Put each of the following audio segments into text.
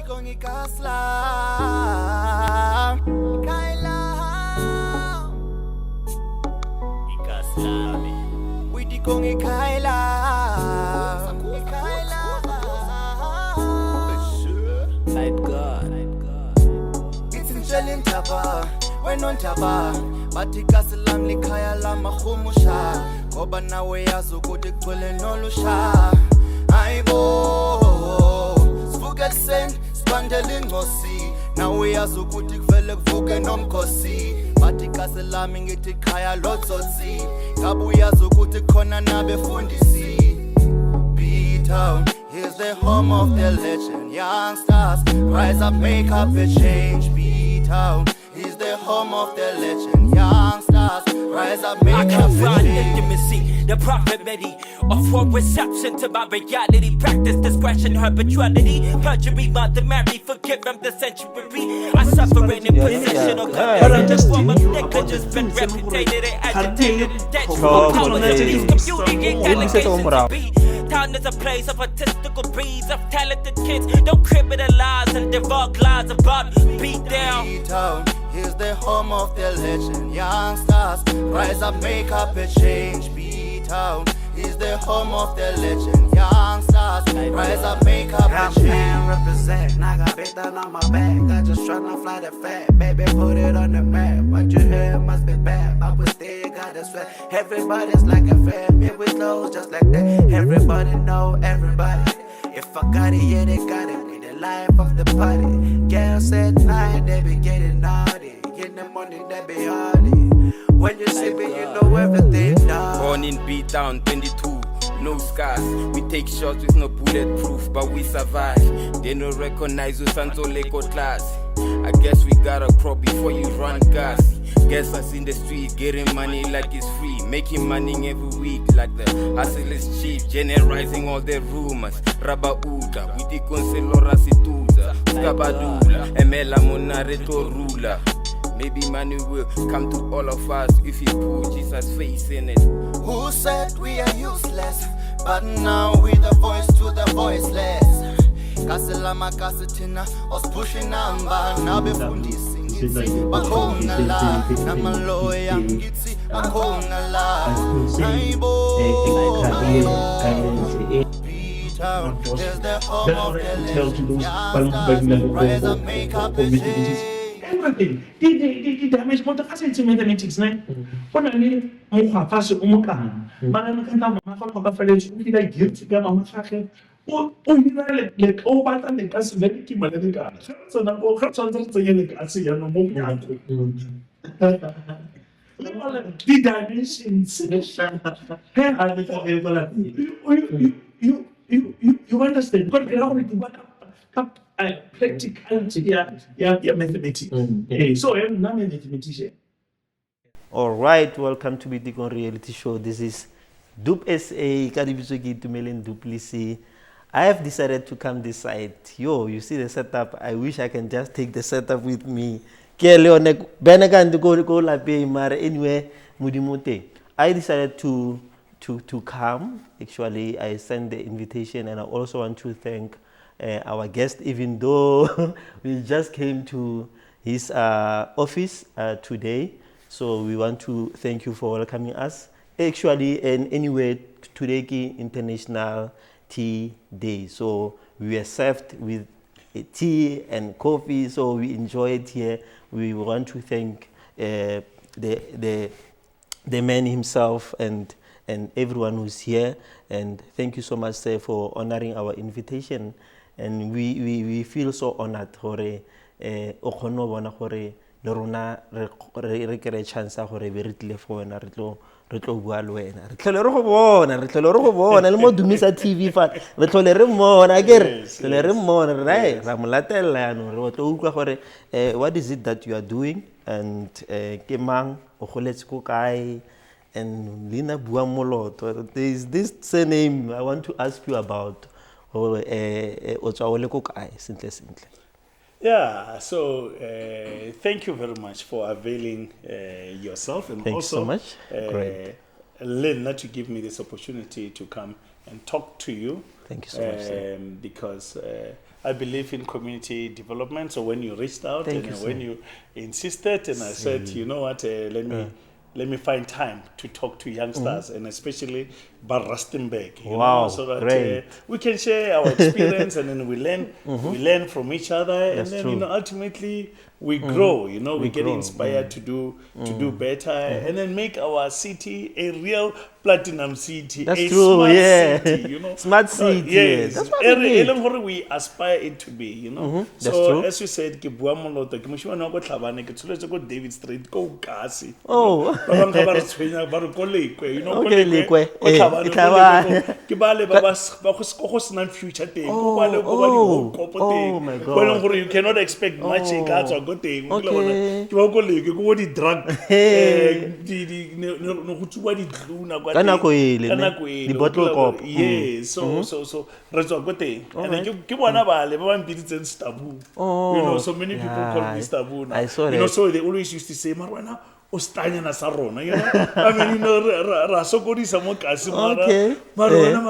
Buitekong ikasla Kaila Ikasla Buitekong ikaila Light God It's in Jelin Taba When on Taba Bathi kaslam likhaya lama khumusha Ngoba nawe yazi ukuthi kuphele nolusha Ayibo Sivuke kuseni sibandele ingcosi Nawe yazi ukuthi kuvele kuvuke nomkhosi Bathi kaselami ngithi khaya lotsotsi Ngabe uyazi ukuthi khona nabefundisi B-Town is the home of the legend Young stars rise up make up a change B-Town is the home of the legend. Young stars, rise up, make up. I can find intimacy, the prophet of for reception to my reality. Practice discretion, habituality, perjury, mother Mary, forgive him the century. I suffer in possession of the form of negligence, been reputed and agitated. Dead from community, allegations to be. Town is a place of artistical breeds of talented kids. Don't criminalize and divulge lies about beat down. B-Town is the home of the legend. Young stars rise up, make up a change. B-Town is the home of the legend. Young stars rise up, make up a change. Man represent, I got big down on my back. I just tryna fly the fat, baby, put it on the map. What you hear must be bad, but we still got a sweat. Everybody's like a fan, yeah, we close just like that. Everybody know everybody. If I got it, yeah, they got it. We the life of the party. Girls at night, they be getting naughty. In the morning, they be hardy. When you see me, you know everything now. Born in B-Town, 22, no scars. We take shots with no bulletproof, but we survive. They don't recognize us until Lego class. I guess we gotta crawl before you run gas. Guess us in the street, getting money like it's free. Making money every week like the hustle is cheap. Generalizing all the rumors. Rabauda, Buitekong selora situza. Skabadula, emela monareto ruler. Maybe money will come to all of us if you put Jesus' face in it. Who said we are useless? But now we the voice to the voiceless. Kaselama kasetina, us pushing number, now befundisi ngitsi, bakhona la, namaloya ngitsi, bakhona la, Aibo. B-Town is the home of the legend. Young stars rise up, make up a change. Everything. Di damage mo kasi sa mathematics na. Kung ano mukha pa sa umukan. Mananakanta mo makakapa feelings kung hindi guilty ka mamakake. O hindi like bata ne kasi very kimali ka. So na ko kapsan sa yan kasi yan mo mukha. Di dimensions. Hey, ano ka wala. You understand? Kung kailangan mo ba practicality, yeah, mathematics. So I'm not a mathematician. All right, welcome to Buitekong Reality Show. This is Dup SA, Kadibisogi Tumelin Duplisi. I have decided to come this side. Yo, you see the setup. I wish I can just take the setup with me. Anyway, I decided to come. Actually, I sent the invitation, and I also want to thank our guest, even though we just came to his office today. So we want to thank you for welcoming us. Actually, and anyway, today is International Tea Day. So we were served with tea and coffee. So we enjoy it here. We want to thank the man himself and everyone who's here. And thank you so much, sir, for honoring our invitation. And we feel so honored for okhono bona gore le rona re kere chance gore be re tle for wena re tlo bua le wena re tlhole re go bona le mo dumisatv fa re tlhole re mmona akere tlhole re mmona right ra molatella yano re tlo utlwa gore what is it that you are doing and ke mang o goletse ko kae and Lina Buang Moloto. There is this surname I want to ask you about. Yeah, so thank you very much for availing yourself and Thanks also so much. Great. Lynn, to give me this opportunity to come and talk to you Thank you so much, sir. Because I believe in community development. So when you reached out Thank and you, when sir. you insisted, and I said, you know what, let me find time to talk to youngsters, and especially Bar Rustenburg, you Wow, know, so that great. we can share our experience, and then we learn from each other, That's and then true. you know, ultimately we grow. You know, we get grow. inspired to do better, and then make our city a real platinum city. That's a true, smart yeah. city, you know, Smart city, yes, that's what we need. we aspire it to be, you know. That's So true. as you said, ke Buang Moloto, ke moshimane wa ko Tlhabane, ke tsholetse ko David Street, ko Ukasi. Oh. Ba bang ga ba re tshwenya ba re ko Lekwe, you know, ko Okay, Lekwe, Lekwe. ko Eh, Tlhabane, ke ko Tlhabane. Lekwe, ke ba le ba go senang future teng, ko ba le ko ba di whole kopo oh my teng. God. Ko leng gore you cannot expect much ka tswa ko teng. Okay. Ke ba ko Lekwe, ko di drug, Hey. no go tsuba di tluna kwa Ka nako ele, Ka ne? nako ele, Di-bottle o kop. yes, so re tswa ko teng, and then ke bona bale ba mpiditseng Stabu, you know, so many people call me Stabu now. I saw You know, that. so they always used to say, Marwana, o stanyana sa rona, you know. I mean, you know, ra sokodisa mo kasi mara. Okay. Marwana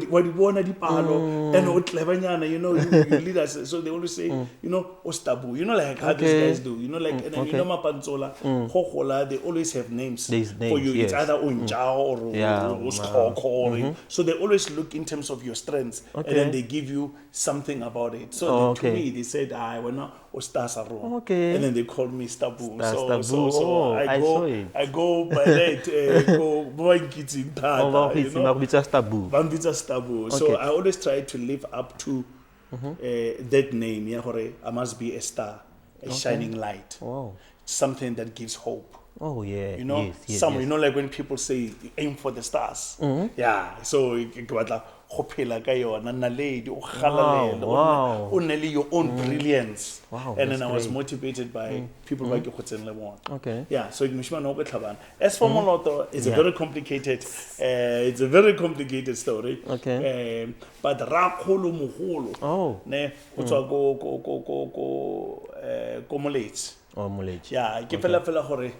wa di bona dipalo, and o tlebanyana, you know, you lead us. So they always say, you know, o Stabu, you know, like how these Okay. guys do, you know, like, and then you know, Mapantsola, Hohola, they always have names There's for names, you. It's yes. either Unjao or Yeah, Skoko. So they always look in terms of your strengths, and then they give you something about it. So to me, they said, "I wanna Ostasaro," Okay. and then they called me Stabu. Stabu. So I saw it. I go by that. Go Boitekong Oh, ba you go know, bitsa Stabu. Bambitsa Stabu. So Okay. I always try to live up to that name. Yeah, hore, I must be a star, a shining light, Wow. something that gives hope. Oh yeah. You know, yes, some yes. you know, like when people say aim for the stars. Yeah, so ke batla go phela ka yona naledi o galalele wow. o nne le your own brilliance. Wow, And then that's I was great. motivated by people like Khotsen Lebon. Okay. Yeah, so moshimane go Tlhabane. As for Moloto, it's a very complicated story. Okay. But Rakholo Moholo. Oh. Ne o tswa ko Moletsi. Oh, Muleji. Yeah, ke fela gore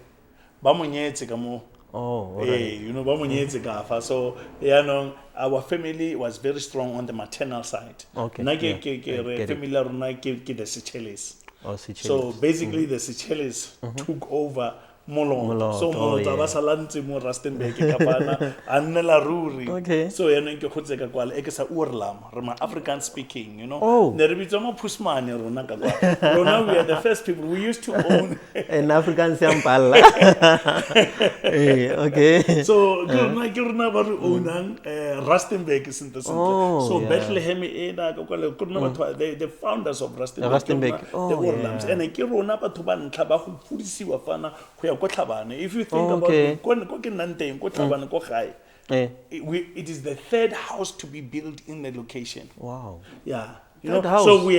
ba mo nyetse ka mo. Oh, alright. You know, ba mo nyetse ka fa. So, you know, our family was very strong on the maternal side. Okay, Na yeah, I ke get it. family la rona ke the Seychelles. Oh, Seychelles. So basically the Seychelles took over Moloto. Moloto, So Moloto yeah. ba salantse mo Rustenburg ka bana a nnela ruri. Okay. So yana ke khotse ka kwala e ke sa uorlam re ma African speaking, you know. Oh. Ne re bitsa mo Phusmane rona ka kwa. Rona we are the first people we used to own. An African sample. Okay. So ke rona ba re ownang Rustenburg isn't Oh, so yeah. Bethlehem e na ka kwala ke rona batho the founders of Rustenburg. Rustenburg. The Oh, Orlams yeah. and ke rona batho ba ntlha ba go fudisiwa fana go ya ko Tlhabane. If you think Oh, about okay. it, ko ke nnang teng ko Tlhabane ko gae. Eh. It is the third house to be built in the location. Wow. Yeah. You Third know, house. so we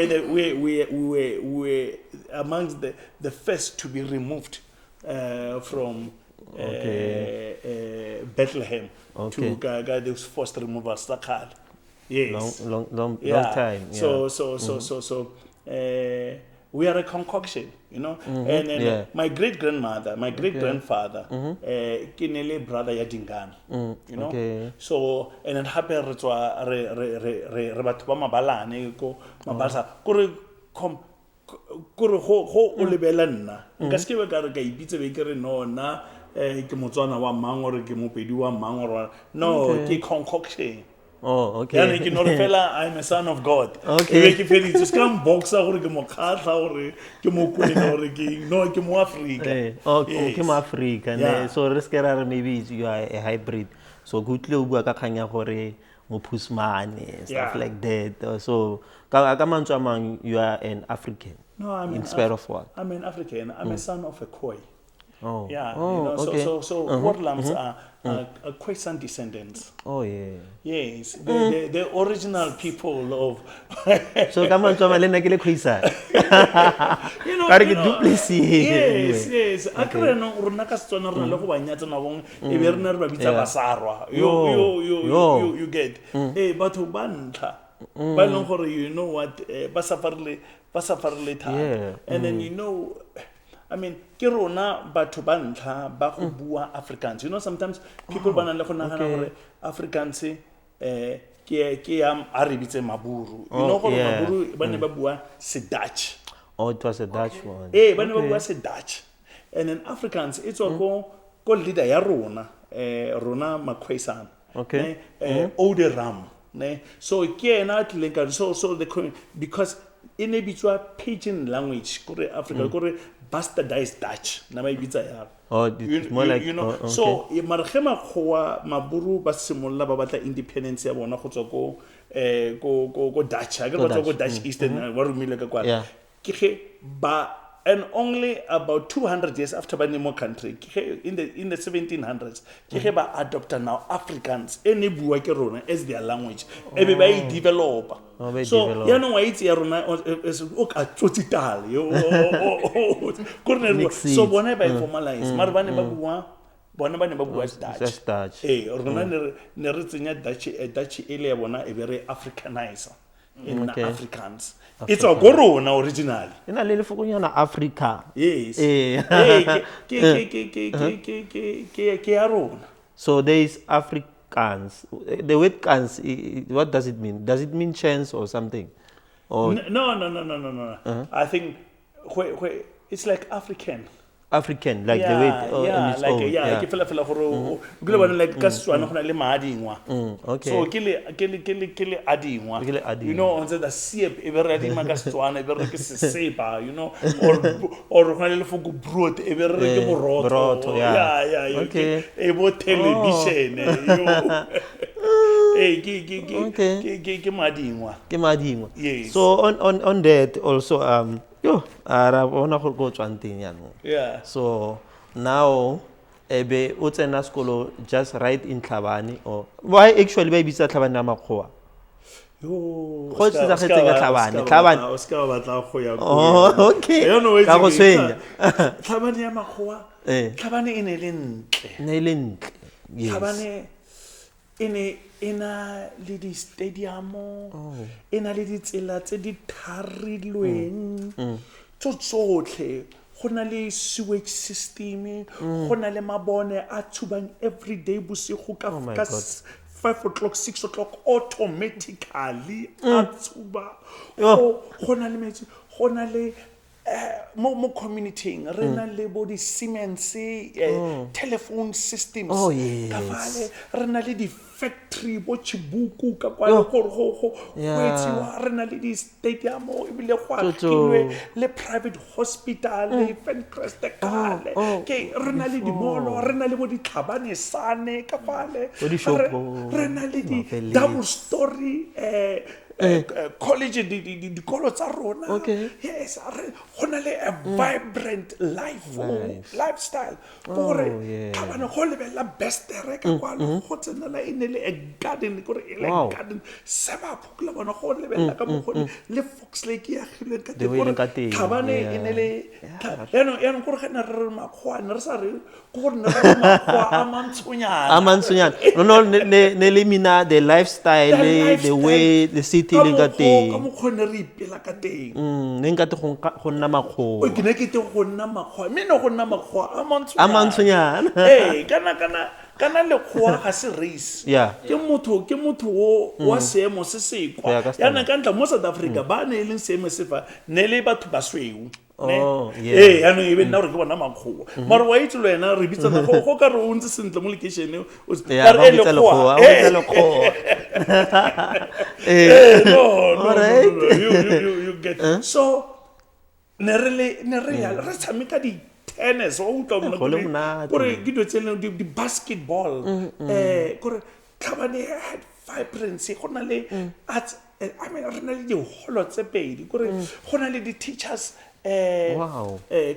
were amongst the first to be removed from Bethlehem Okay. to those forced removals. Yes. Long Yeah. time. Yeah. So we are a concoction, you know. And Yeah. my great grandmother, my great grandfather, kinele brother ya Dingane, you know. Okay. So and then hape re tswa re batho ba mabalane ko mabalsa kore go o lebela nna nka se ke ka re ka ipitse be ke re no na ke motswana wa mang or ke mopedi wa mang or no ke concoction. Oh, okay. Yeah, ke no fela I'm a son of God. Okay. Ke fela just come boxer gore ke mo khatla gore ke mo kwena gore ke no ke mo Africa. Eh, oh, Yes. ke mo Africa. Yeah. So re se ke ra re maybe you are a hybrid. So go tle o bua ka khanya gore mo Phusmane stuff Yeah. like that. So ka mantswe a mang you are an African. No, I'm in spite of what? I'm an African. I'm a son of a Khoi. Oh. Yeah, Oh, you know, okay. so Orlams are Khoisan descendants. Oh yeah. Yes, the original people of. So ka mantswe a mang le nna ke le Khoisan. You know, Ka re ke duplessis. yes. Akere no rona ka Setswana rona le go ba nyatsa na bong e be rena re ba bitsa Yeah. basarwa. Yo. You get. Batho ba ntlha. Ba leng gore you know what ba safarile thata. Yeah. And then you know I mean, ke rona batho ba ntlha ba go bua Afrikaans. You know, sometimes people ba na le go nagana gore Afrikaans ke a re bitse Maburu. You know gore Maburu ba ne ba bua se Dutch. Oh, it was a Dutch one. Ba ne ba bua se Dutch. And then Africans it's ko leader ya rona rona Makhwesana. Okay. Ode Ram. So ke na tlinka so the because in a bitwa pidgin language kore Africa kore bastardized Dutch na ba ibitsa ya. Oh, it's more like you know. Okay. So margema khoa Maburu ba simolla ba batla independence ya bona go tswa ko Dutch ga go tswa ko Dutch Eastern wa rumile ka kwa ke ge ba. And only about 200 years after Banimo country, in the 1700s, ba adopted now Africans any bua ke rona as their language. Everybody develop. So you know why it's rona is okay total. So bona ba formalize. Mar bane ba bua bona bane ba bua Dutch. Rona ne re tsenya Dutch ile ya bona e very Africanizer in Africans. It's a Corona originally. In a little Fukunyana Africa. Yes. So there is Africans. The word cans, what does it mean? Does it mean chance or something? Or No. I think it's like African. African, like the way on its own. Yeah. Ke fela gore go like ka Setswana go na le maadingwa. Okay. So ke le adingwa. You know, on the siep e be re adingwa ka Setswana e be re ke seseba, you know, or go na le lefoko brood e be re ke boroto. Yeah. Okay. E bo television ke madingwa. Ke madingwa. Yes. So on that also Yeah. So now ebe o tsena skolo just right in Tlhabane or why actually ba bitsa Tlhabane na Makgowa? Yo. Go tsa getse ka Tlhabane. O ska batla go ya. Oh, okay. Ka go swenya. Tlhabane ya Makgowa. Tlhabane e ne le ntle. Ne le ntle. Yes. Tlhabane ena le di stadium, ena le di tsela tse di tharilweng tsotlhe go na le sewage system go na le mabone a thubang every day bosigo ka 5 o'clock 6 o'clock automatically a thuba go na le metsi go na le mo community re na le bo di Siemens telephone systems ka vale re na le di factory bo Chibuku ka kwa go etsiwa re na le di stadium e bile go akilwe le private hospital le Fencrest kale ke re na le di mall re na le bo di Tlhabane sane ka vale re na le di double story college di kolo tsa rona. Yes, go na le a vibrant lifestyle gore ka bana go lebella best re ka kwa go tsenela ine le a garden gore ile garden seba phukla bona go lebella ka mo le Fox Lake ya khile ka te gore ka bana ine le ya no gore gena re makgwana re sa re gore ne re makgwa amantsunyana no ne le mina the lifestyle the way the city le ka teng ka mo khone re ipela ka teng ne nka te go nna makgwa o ke ne ke te go nna makgwa me no go nna makgwa amantsunyana kana le khoa ga se race ke motho wa seemo se sekwa yana ka ntla mo South Africa ba ne le seemo se fa ne le batho ba sweu ano even now re bona makgowa mara wa itse le wena re bitsa go ka re o ntse sentle mo location ka re le khoa you get so ne re ya re tshameka di tennis o utlwa gore ke ditsela di basketball gore Tlhabane had vibrancy go na le I mean re na le di holo tse pedi gore go na le di teachers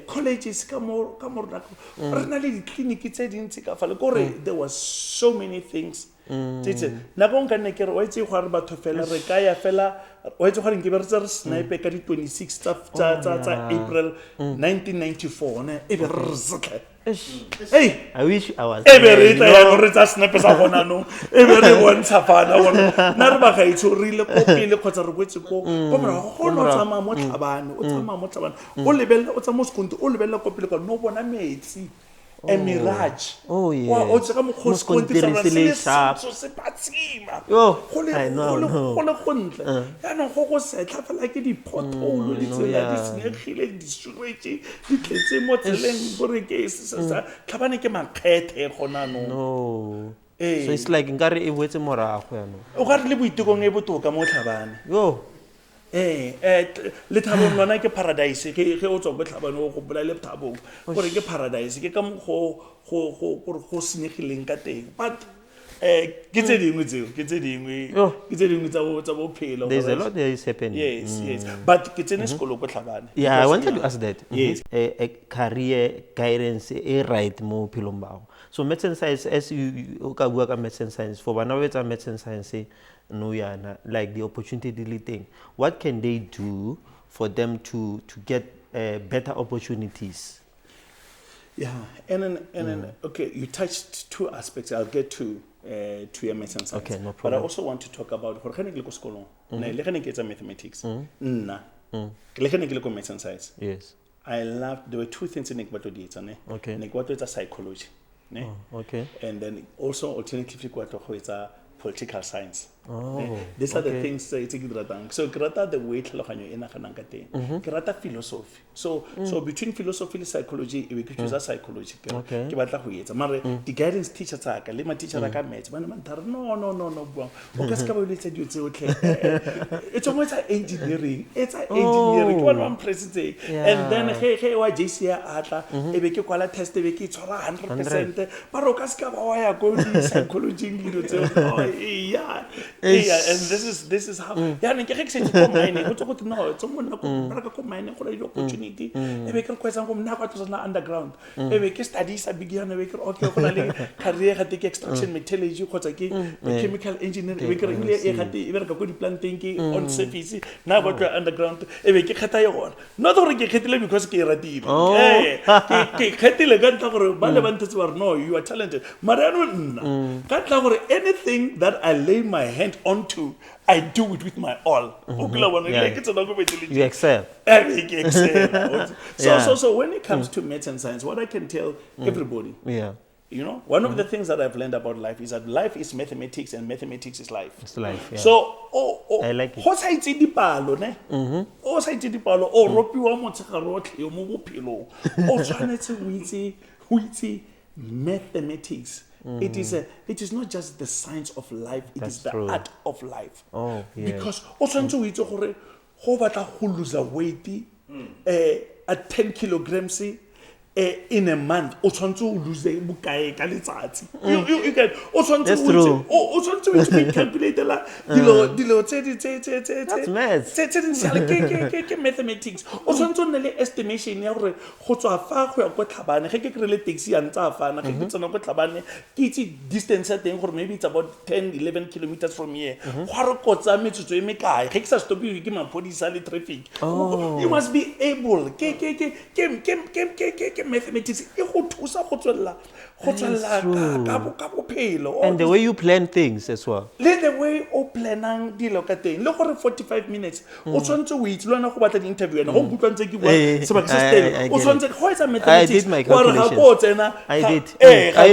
colleges ka mo re na le di clinic tse dintsi ka fale gore there was so many things na go nka ne ke re wa itse go re batho fela re ka ya fela wa itse gore nke be re tsa re snipe ka di 26 tsa April 1994 ne e be re ztle I wish I was re tla ya re tsa snipe sa gona no e be re bontsha fana bona na re ba ga itse re ile ko pele kgotsa re botse ko mara go no tsama mo Tlhabane o tsama mo Tlhabane o lebella o tsama mo sekonto o lebella ko pele ka no bona metsi a mirage. Oh, yes. O tsaka mo Most continuously sharp. so se patsima. Yo, Go le- I know, go le- no. go le gontle. Yaanong go setla fela ke di-pothole, ditsela di senyegile, di-sewage, di tletse mo tseleng, gore ke tlhabane ke makgethe gona no. No. Eh. So it's like nkare e boetse morago yaanong. O ka re le boitekong e botoka mo tlhabane. Yo. Le Thabong lona ke paradise ge o tswa go Tlhabane o go bola le Thabong gore ke paradise ke ka mo go senyegileng ka teng but ke tse dingwe tsa bophelo. There's a lot that is happening. Yes but ke tsene sekolo go Tlhabane. Yeah, I wanted to ask that. Yes. A career guidance a right mo bophelong ba gago. So medicine science, as you ka bua ka medicine science, for bana ba etsa medicine science no yana, like the opportunity thing. What can they do for them to get better opportunities? Yeah, and then okay, you touched two aspects. I'll get to your medicine science. Okay, no But I problem. also want to talk about gore ga ne ke le ko sekolong. Le ga ne ke etsa mathematics. Nna. Le ga ne ke le ko medicine science. Yes. I loved, there were two things in Ekwato Dieta, ne? Okay. Ekwato is psychology, ne? Okay. And then also alternatively Ekwato is political science. Oh, These are the things it's a good ratang. So grata the way tlhaloganyo e naganang ka teng. Grata philosophy. So between philosophy and psychology, we could choose psychology. Okay. Ke batla go etsa. Mare the guidance teacher tsa ka le ma teacher ka maths bana ba ntara no Buang. O ka se ka ba le tsa dio tse otlhe. It's almost engineering. It's engineering. Ke one president. And then he wa JC atla e be ke kwala test e be ke tshwara 100%. But o ka se ka ba wa ya go di psychology le tse. Yeah, and this is how. Yeah, ne ke ge ke se go mine go tso go tna go tso monna go baraka go mine go le opportunity. E be ke kwetsa go mna kwa tsona underground. E be ke study sa beginner e be ke okay go na le career ga ke extraction metallurgy kgotsa ke chemical engineering e be ke re ile e ga te e bereka go di planting ke on surface na go tla underground e be ke kgetha yona. Not gore ke kgethile because ke ratile. Ke kgethile ka ntla gore ba le ba ntse ba re no you are talented. Marano nna ka ntla gore anything that I lay my hand onto, I do it with my all. You excel. So when it comes to maths and science, what I can tell everybody, you know, one of the things that I've learned about life is that life is mathematics and mathematics is life. It's life. Yeah. So, I like it. Ho sa itse dipalo ne? O sa itse dipalo o ropiwa motshegare otlhe mo bophelo. O tshwanetse o itse mathematics. It is not just the science of life, it is the art of life. Oh, yeah. Because o tshwanetse o itse gore go batla go lose weight at 10 kilograms in a month o tshwanetse o lose bokae ka letsatsi. You can o tshwanetse to calculate la dilo That's maths. ke mathematics. O tshwanetse o nne le estimation ya gore go tswa fa go ya go Tlhabane ge ke le taxi ya ntsa fana ge ke tsena go Tlhabane ke itse distance ya teng gore maybe it's about 10-11 kilometers from here. Go re kotsa metsotso e mekae ge ke sa stop ke mapodisa le traffic. You must be able ke mathematics e go thusa go tswella ka bophelo. And the way you plan things as well. Le the way o planang dilo ka teng le gore 45 minutes o tshwantse o itse lwana go batla di interview ena go butlwantse ke bua sebaka se stele o tshwantse go etsa mathematics. I did my calculations. I did.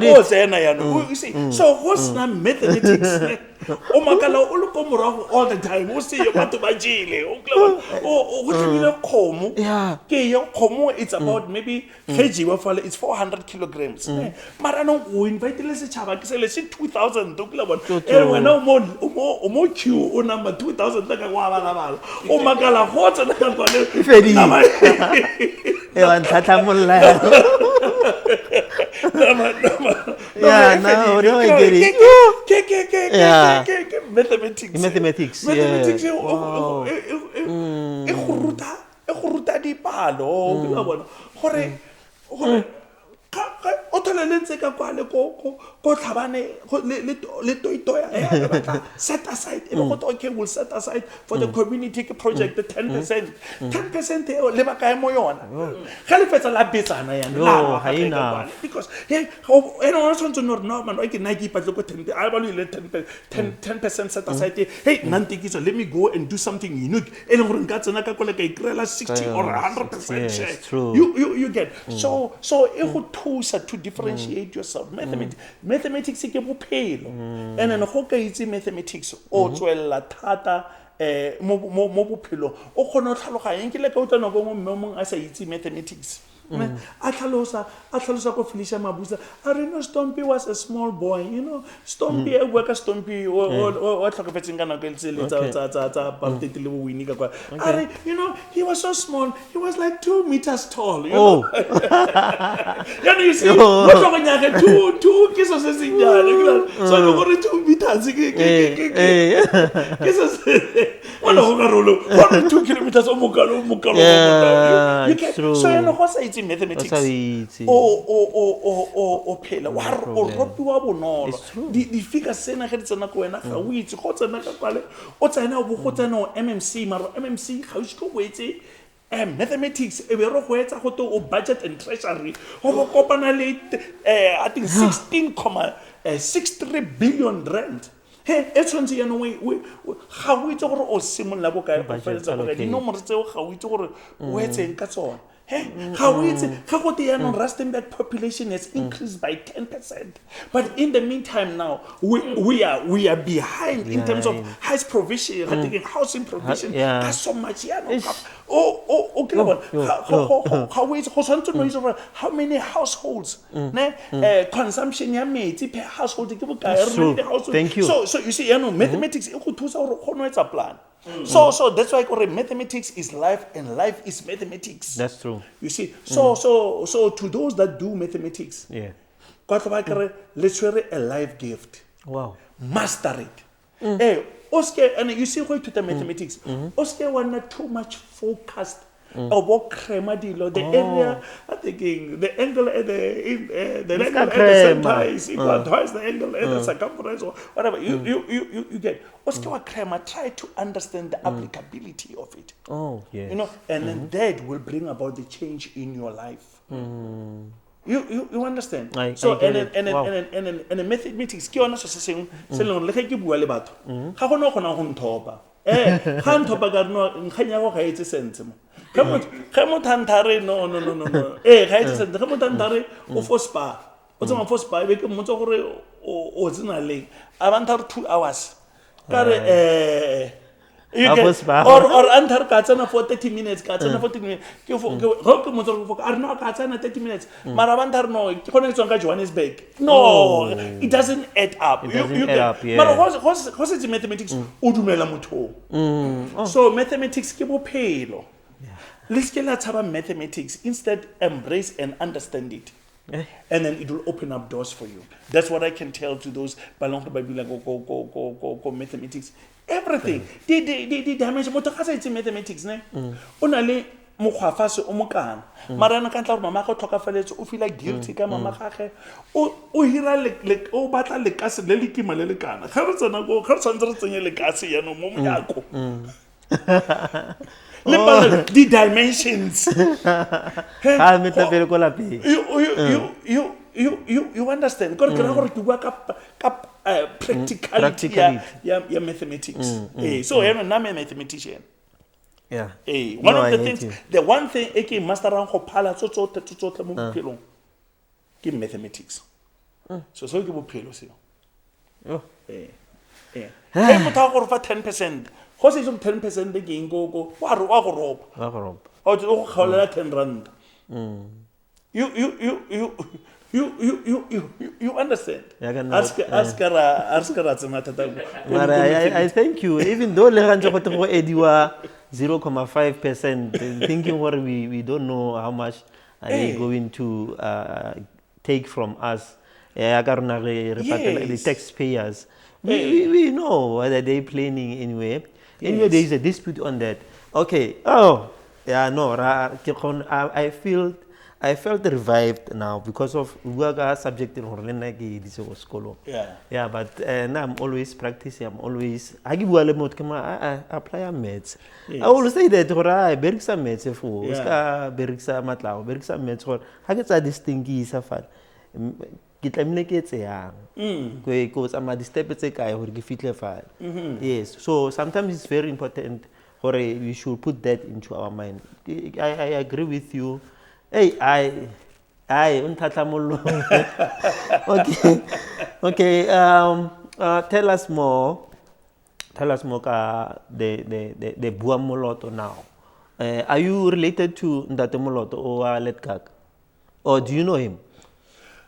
Go tsena yana you see so what's not mathematics o makala o le ko morago all the time o se yo batho ba jile o go tlile khomo ke yo khomo it's about maybe kg wa fala it's 400 kilograms mara no go invite le setšhaba ke se le 2000 to kula bona wena o mo queue o number 2000 ka wa bala o makala go tsena ka kwale Fedi e wa ntlhatla molla no no I get it mathematics wow e go ruta dipalo ke la bona gore o toleletse ka kwale ko Tlhabane le toitoya set aside okay we'll set aside for the community project the 10% le ba kae mo yona ga le fetsa la betsana yana because no man okay na ke ipatle ko 10 I ba le 10% set aside hey nantikiso let me go and do something unique e le gore nka tsena ka kwale ka ikrela 60 or 100% share you get so e go thusa to differentiate yourself. Mathematics ke bophelo. And then go ka itse mathematics o tswella thata mo bophelo o kgona go tlhaloganya ke le ka utlwa nako mo mmemong a sa itse mathematics. A tlhalosa ko Felicia Mabuza a re no Stompy was a small boy, you know. Stompy e bua ka Stompy o tlhokafetseng ka nako e le tsa partite le bo Winnie ka kwa a re, you know, he was so small, he was like 2 meters tall, you know. You see mo tlhoganya ke 2 ke so se senyane so no gore 2 meters ke so se wala go ka rolo 2 kilometers o mokalo Yeah, it's true. so you know go sa itse mathematics o phela wa o ropiwa bonolo di figure sena ge tsena ko wena ga o itse go tsena ka kwale o tsena o bo go tsena o MMC maro MMC ga o itse go etse mathematics e be ro go etsa go to o budget and treasury go bo kopana le I think 16.63 billion rand. Hey, it's when you know how we talk about similar book. I no more say how we talk about what's in Katson. Hey, how we say how the Rustenburg population has increased by 10%. But in the meantime, now we are behind in terms of house provision, housing provision. That's so much. How we want to know how many households, consumption per household. Thank you. So you see, mathematics it's a plan. So that's why I call it mathematics is life and life is mathematics. That's true. You see, so to those that do mathematics, let's share a life gift. Wow. Master it. Hey, Oscar, and you see why to the mathematics. Oscar was not too much focused. About cremadillo, the area, I think the angle at the angle at the center is equal twice the angle at the circumference or whatever. You get. Oscar Crema try to understand the applicability of it. Oh, yes. You know, and then that will bring about the change in your life. You understand? And mathematics ke yona so se seng se leng le ke bua le batho ga gona gona go nthopa ga nthopa ka no nkganya go ga etse sense mo ga mo thantare no ga etse sense ga mo thantare o for spa o tsama for spa be ke motso gore o tsena le abantu 2 hours kare you can, or antar katsana for 30 minutes, katsana for 30 minutes. I know katsana 30 minutes. Marabantar no, connection ka Johannesburg. No, it doesn't add up. It doesn't add up, yeah. But what's it mathematics? Udumela muto. So mathematics ke bophelo. Let's get mathematics. Instead, embrace and understand it. And then it will open up doors for you. That's what I can tell to those belong to Bible go mathematics. Everything. The dimension mo tsa itse mathematics ne. Ona le mokgwafase o mokana. Mara na ka ntla mama ga tlhokafaletse o feel guilty ka mama gage. O hira le o batla le kase le lekima le lekana. Ga re tsena go ga re tsantse re tsenye le kase ya no mo moyako. The dimensions. You understand? God can to work up practicality ya mathematics. So I'm a mathematician. Yeah. One of the things, the one thing eke master ran go phala tso mo bophelong ke mathematics. So ke bophelo seo. Hey mo ta go fa 10%. Go se 10% be ke go wa go ropa. O go khaolela 10 rand. You understand? Ask I thank you. Even though le gantse go go ediwa 0.5%, thinking what we don't know how much are they going to take from us. The taxpayers. We know whether they're planning anyway. Anyway, there is a dispute on that. Okay. Oh, yeah, no. I felt revived now because of Ugaga subject in school. Yeah, but now I'm always practicing. I'm always I apply maths. I always say that I beriksa maths for beriksa matlaw beriksa maths for I get a distinguish afar. Yes, so sometimes it's very important or we should put that into our mind. I agree with you. Hey, Aye, unthatlamolo. Okay. Tell us more. Tell us more the Buang Moloto now. Are you related to Ndate Moloto or Letkak? Or do you know him?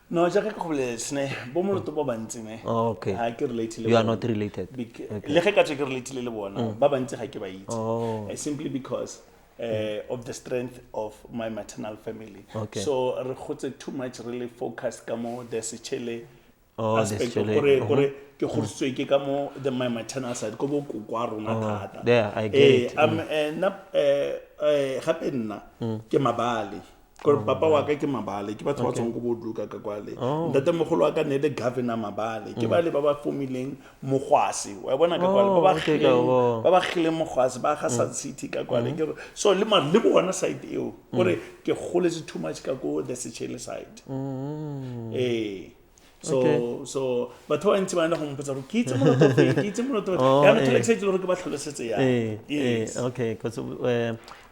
No, jaka ko bolesne bo moloto ba bantsi ne. Okay. Ha ke relate le. You are not related. Le ge ka tseke relate le bona ba bantsi ga ke ba itse. Oh. Simply because of the strength of my maternal family. Okay. So re khotse too much really focused ka mo the sechele aspect the gore ke khurtswe ke ka mo the my maternal side go bo kwa rona thata. There, I get it. Gape nna ke mabale. Gore papa wa ka ke mabale ke batho ba tsong go bodluka ka kwale. Ntate mogolo wa ka ne le governor mabale ke ba le ba ba formileng mogwasi wa bona ka kwale ba ba khile mogwasi ba ga South City ka kwale ke so le ma le bona side eo gore ke goletse too much ka go the Sechele side. So batho ba ntse ba na go mpotsa go kitse moloto ya no tletse gore ke ba tlholosetse ya. Yes. Okay, because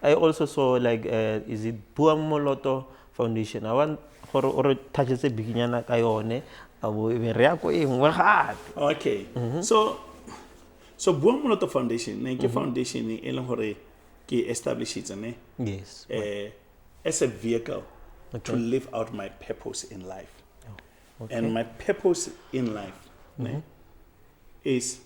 I also saw like is it Buang Moloto Foundation. I want or touches a beginyana ka yone abo be re ya ko engwe gape. Okay. So Buang Moloto Foundation ne ke foundation e leng gore ke establish it ne. Yes. As a vehicle to live out my purpose in life. And my purpose in life is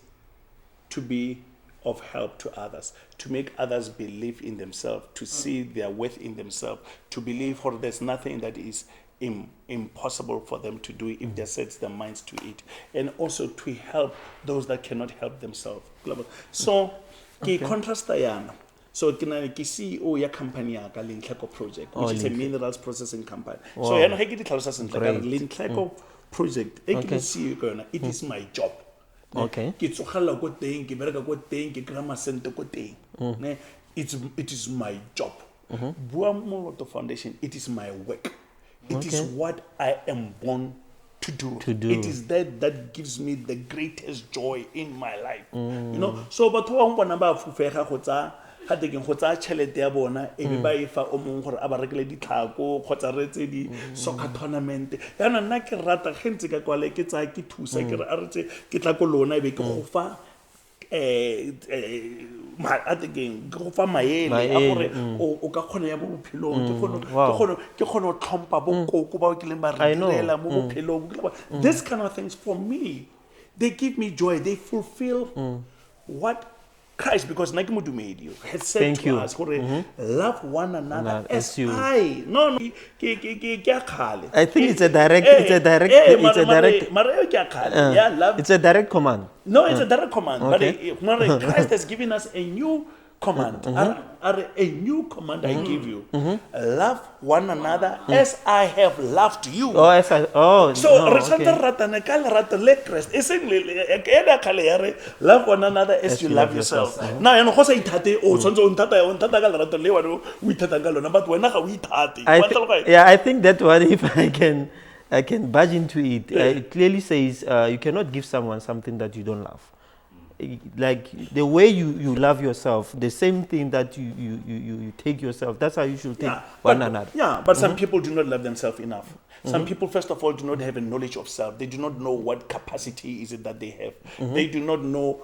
to be of help to others, to make others believe in themselves, to see their worth in themselves, to believe for there's nothing that is impossible for them to do if they set their minds to it, and also to help those that cannot help themselves. So, contrast yana. So ke CEO ya company ya ka Lintleko project, which is a minerals processing company. So yana ga ke di tlhalosa sentle ka Lintleko project e ke CEO ka yona, it is my job. Okay. Ke tsogala go teng, ke bereka go teng, ke kra masente go teng. Ne it is my job. Buang Moloto Foundation, it is my work. It is what I am born to do. It is that gives me the greatest joy in my life. You know, so batho ba bona ba fufega go tsa ga tekeng go tsa chelete ya bona e be ba e fa o mong gore a ba rekele ditlhako kgotsa re tse di soccer tournament yana nna ke rata gentse ka kwale ke tsa ke thusa ke re a re tse ke tla ko lona e be ke go fa a tekeng ke go fa maele a gore o ka kgona ya mo bophelong ke kgona o tlhompa bo koko ba ke leng ba re direla mo bophelong. This kind of things for me, they give me joy, they fulfill what Christ, because Nike Mudumedi has said to us, love one another as I. No, I think it's a direct command. No, it's a direct command. But Christ has given us a new command. A new command I give you. Love one another as I have loved you. Love one another as you love yourself. Now, you know, I think that one, if I can budge into it, it clearly says you cannot give someone something that you don't love. Like the way you love yourself, the same thing that you take yourself, that's how you should take one another. Yeah, but some people do not love themselves enough. Some people, first of all, do not have a knowledge of self. They do not know what capacity is it that they have. They do not know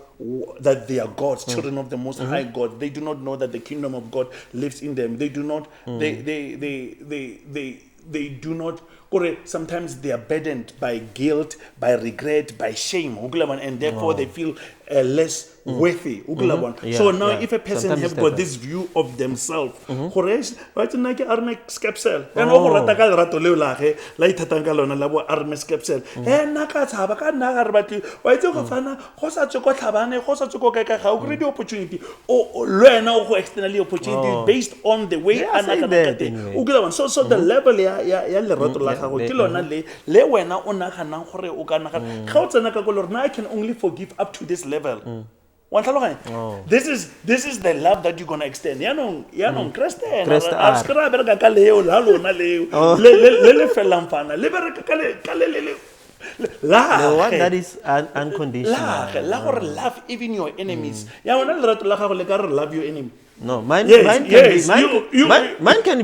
that they are God's children of the Most High God. They do not know that the kingdom of God lives in them. They do not. They do not. Sometimes they are burdened by guilt, by regret, by shame, and therefore they feel less worthy. So now, if a person has got this view of themselves, based on the way so the level I can only forgive up to this level. This is the love that you're gonna extend. The one that is unconditional. Love even your enemies. Love your enemy. No, mine can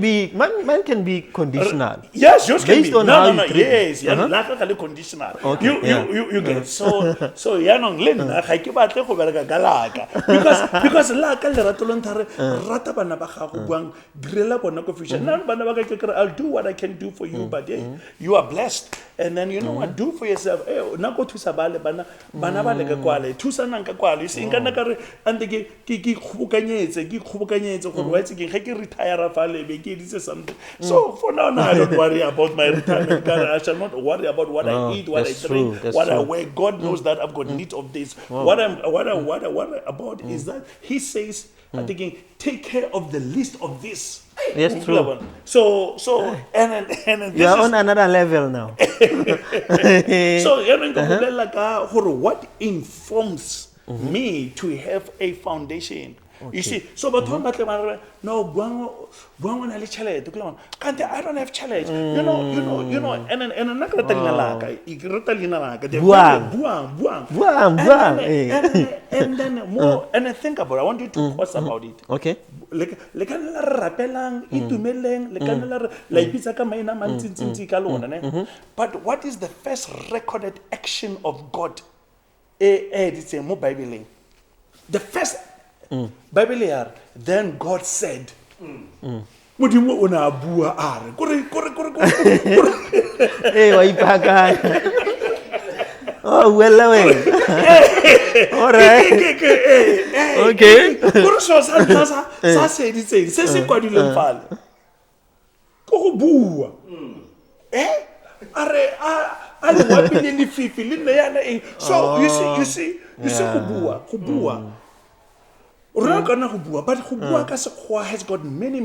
be conditional. Yes, yours can Based be. on No, how no, you no. treat Yes, it. Uh-huh. like conditional. Okay, You get so yanong le nna ga ke batle go bereka ka laka because laka le rato lo ntare rata bana ba gago buang direla bona confusion. Nna bana ba ka ke I'll do what I can do for you, but you are blessed. And then you know what, do for yourself. Na go thusa bale bana ba le ka kwale thusa nang ka kwale. You see nka na ka re ante ke khobokanyetse gore wa itse ke ge ke retire fa le be ke ditse something. So for now I don't worry about my retirement. I shall not worry about what I eat, what I drink, what I wear. God knows that I've got need of this. What I'm about is that He says, I'm thinking, take care of the least of this. Yes, true. So and You are on another level now. So what informs me to have a foundation? You see, so but one no buang na le chalete can't I don't have challenge. You know, and I'm not gonna tell and then more and I think about it. I want you to pause about it. Okay. Le kana la rapelang itumeleng le kana la ipitsa ka maina mantsi ka lona ne. But what is the first recorded action of God? It's a mo Bible. The first Bible then God said modimo o na bua are kore Wa ipaka. Oh, well away. All right. Okay. Kore so sa se ditse se se kwadileng fale ko go bua are le wa pele le fifi le nne yana so you see go bua but Hubua has got many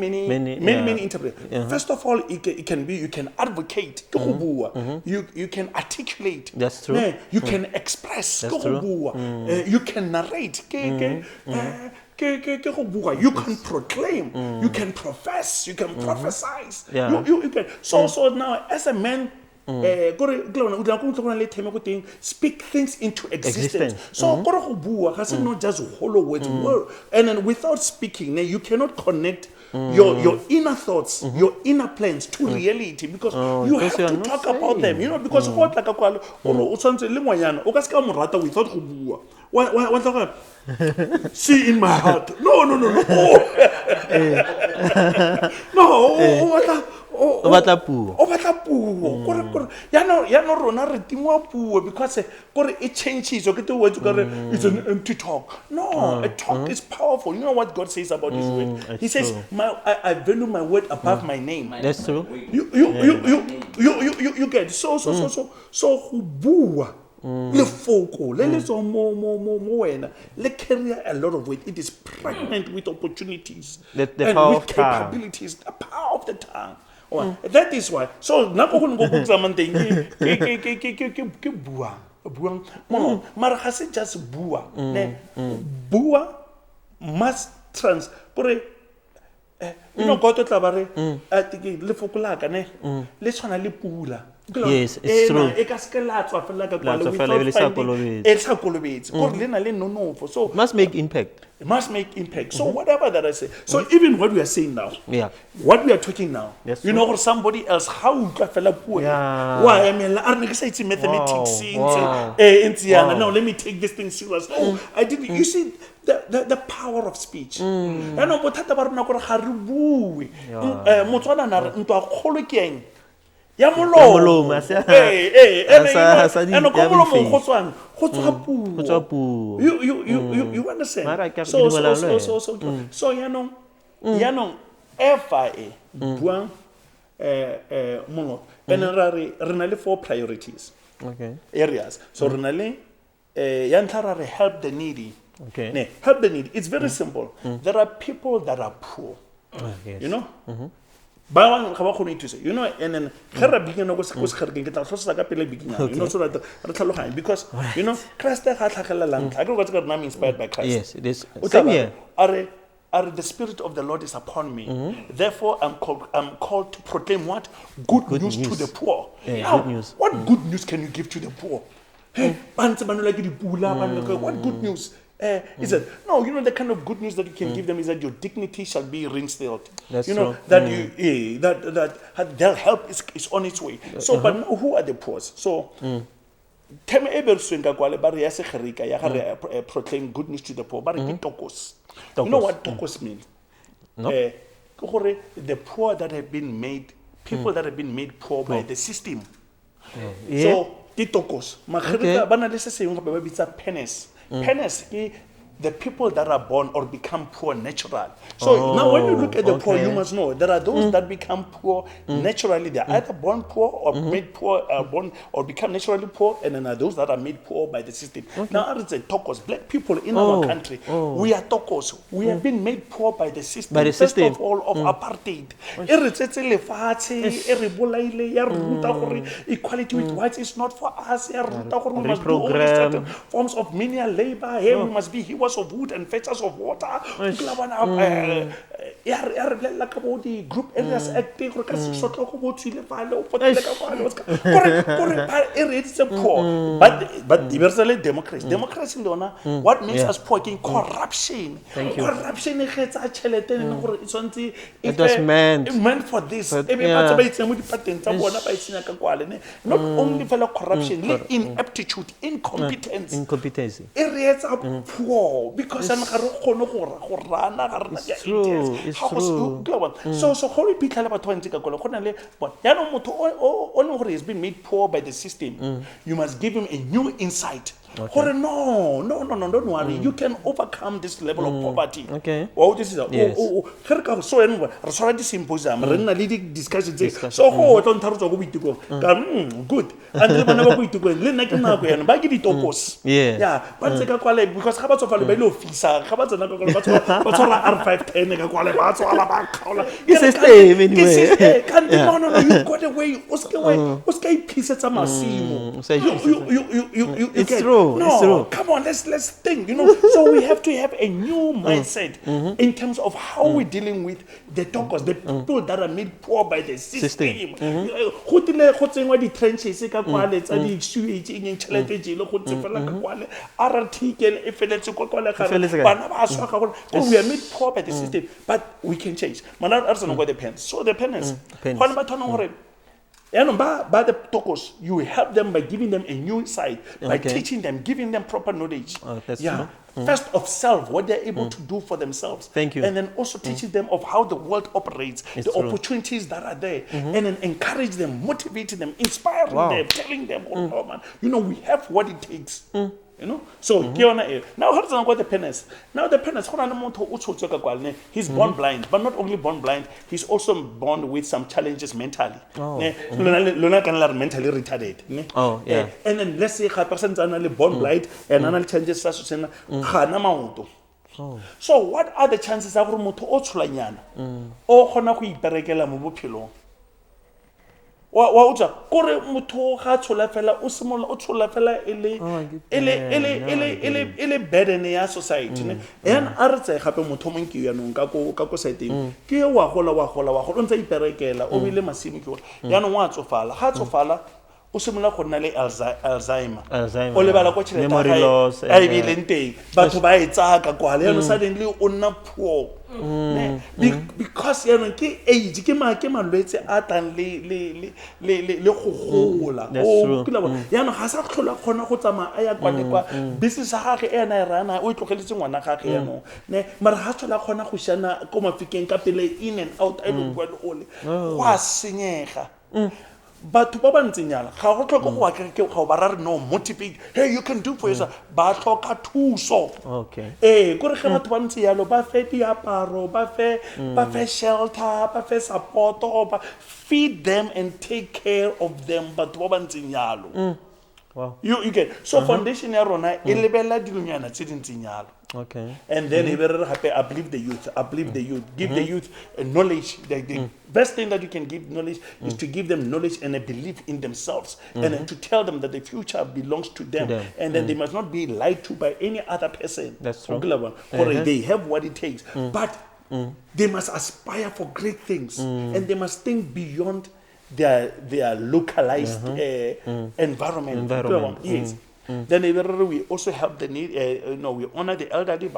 interpretations. First of all, it can be you can advocate. You can articulate. That's true. You can express. That's true. You can narrate. You can proclaim. You can profess. You can prophesize. Yeah. You can. So now, as a man. Speak things into existence. So not just hollow words. And then without speaking, you cannot connect your inner thoughts, your inner plans to reality because you have to talk about them. You know, because what like a see in my heart. No. O batla puo. Ya no rona re tingwa puo because it changes o ke te wetso ka re it's an empty talk. No, a talk is powerful. You know what God says about his word? He says, I value my word above my name. That's true. You get so go bua le foko le le so mo wena le carry a lot of weight. It is pregnant with opportunities The and power with of tongue. capabilities. The power of the tongue. That is why. So na go go something ke buang no mara ga se just bua ne bua must you know go to tlabare le fokola ka ne le tshwana le pula. Yes, it's true. So must make impact. It must make impact. So whatever that I say. So even what we are saying now, what we are talking now, That's you know, or somebody else, how why I mean, it's mathematics. Now let me take this thing serious. Oh, I didn't. You see the power of speech. I know what ya molomo you understand. So yanong FIA Buang Moloto and re na le 4 priorities areas. So re na le yantlha help the needy. Help the needy. It's very simple. There are people that are poor. You know. You know, and then begin you know, so that because you know, Christ I go what's God inspired by Christ. Yes, it is. Same here. The Spirit of the Lord is upon me. Therefore, I'm called to proclaim what? Good news to the poor. Now, good news. What good news can you give to the poor? Hey, what good news He said, no, the kind of good news that you can give them is that your dignity shall be reinstilled. That's true. That that their help is on its way. So, but now who are the poor? So, Tem Eberswinga Kwale Bari Yasekarika Yahare proclaim good news to the poor. Bari Tokos. You know what Tokos means? No. The poor that have been made, people that have been made poor by the system. So, Tokos. Makarika Banalisa saying about it's a penis. Penis, the people that are born or become poor naturally. So now when you look at the poor, you must know there are those that become poor naturally. They're either born poor or made poor, born or become naturally poor, and then there are those that are made poor by the system. Now I would say Tokos, black people in our country, we are Tokos. We have been made poor by the system. By the system. First of all, of apartheid. Equality with whites is not for us. We must do all these certain forms of menial labor. Here we must be heroes of wood and fetchers of water. The group areas acting but universally democracy what makes us poor again? Corruption. Corruption it was meant for this. Not only for corruption, ineptitude, incompetency. Areas are poor because it's true. So how we people about 20 but only has been made poor by the system. You must give him a new insight. No, don't worry. You can overcome this level of poverty. Well, this is so this symposium, discussion. So how don't go to go? Good. And never going to go. And buy it yeah. But because how about officer? How about R510? It's a stay anyway. No, you got away. It's true. No, come on, let's think. So we have to have a new mindset in terms of how we're dealing with the talkers, the people that are made poor by the system. Who the trenches? We are made poor by the system, but we can change. So the penance. By the tokos, you help them by giving them a new insight, by teaching them, giving them proper knowledge. That's true. First of self, what they're able to do for themselves. Thank you. And then also teaching them of how the world operates, the opportunities that are there, and then encourage them, motivating them, inspiring them, telling them, we have what it takes. So now how does it go the penance? Now the penance, he's born blind, but not only born blind, he's also born with some challenges mentally. Mentally retarded. And then let's say a person's born blind and another changes so what are the chances of motho o tshulanyana o khona go iperekela mo bophelo wa utsa kore motho ga tshola fela o simola o tshola fela ele burden ya society ne and artse gape motho mong ke yanong ka ko seteng ke wa gola o ntse iperekela o bile masimi ke gore yanong wa tsofala ga tsofala o simola go nna le Alzheimer o lebala go tshela memory loss a bileng teng batho ba etsaka kwa le yano suddenly o nna poor because ke age ke malwetse a tang le go gola o yana ga sa tlhola khona go tsama a ya kwa business ga ge ena e rana o itlogeletse ngwana ga ge yano ne mara ga tlhola khona go shana ko mafikeng ka pele in and out I don't want all go senyega but ba ba ntsenyala ga go tlhoka go akere ke go ba ra no motivate hey you can do for yourself ba tlhoka thuso gore ge batho ba ntse yalo ba fe diaparo ba fe shelter ba fe support ba feed them and take care of them but ba ba ntsenyalo you get so foundation ya rona e lebella dilunyana tse dintsenyalo and then uplift the youth, give the youth knowledge. The best thing that you can give knowledge is to give them knowledge and a belief in themselves, and then to tell them that the future belongs to them, and that they must not be lied to by any other person. That's true. They have what it takes, but they must aspire for great things, and they must think beyond their localized environment. Yes. Then we also help the need, we honor the elderly,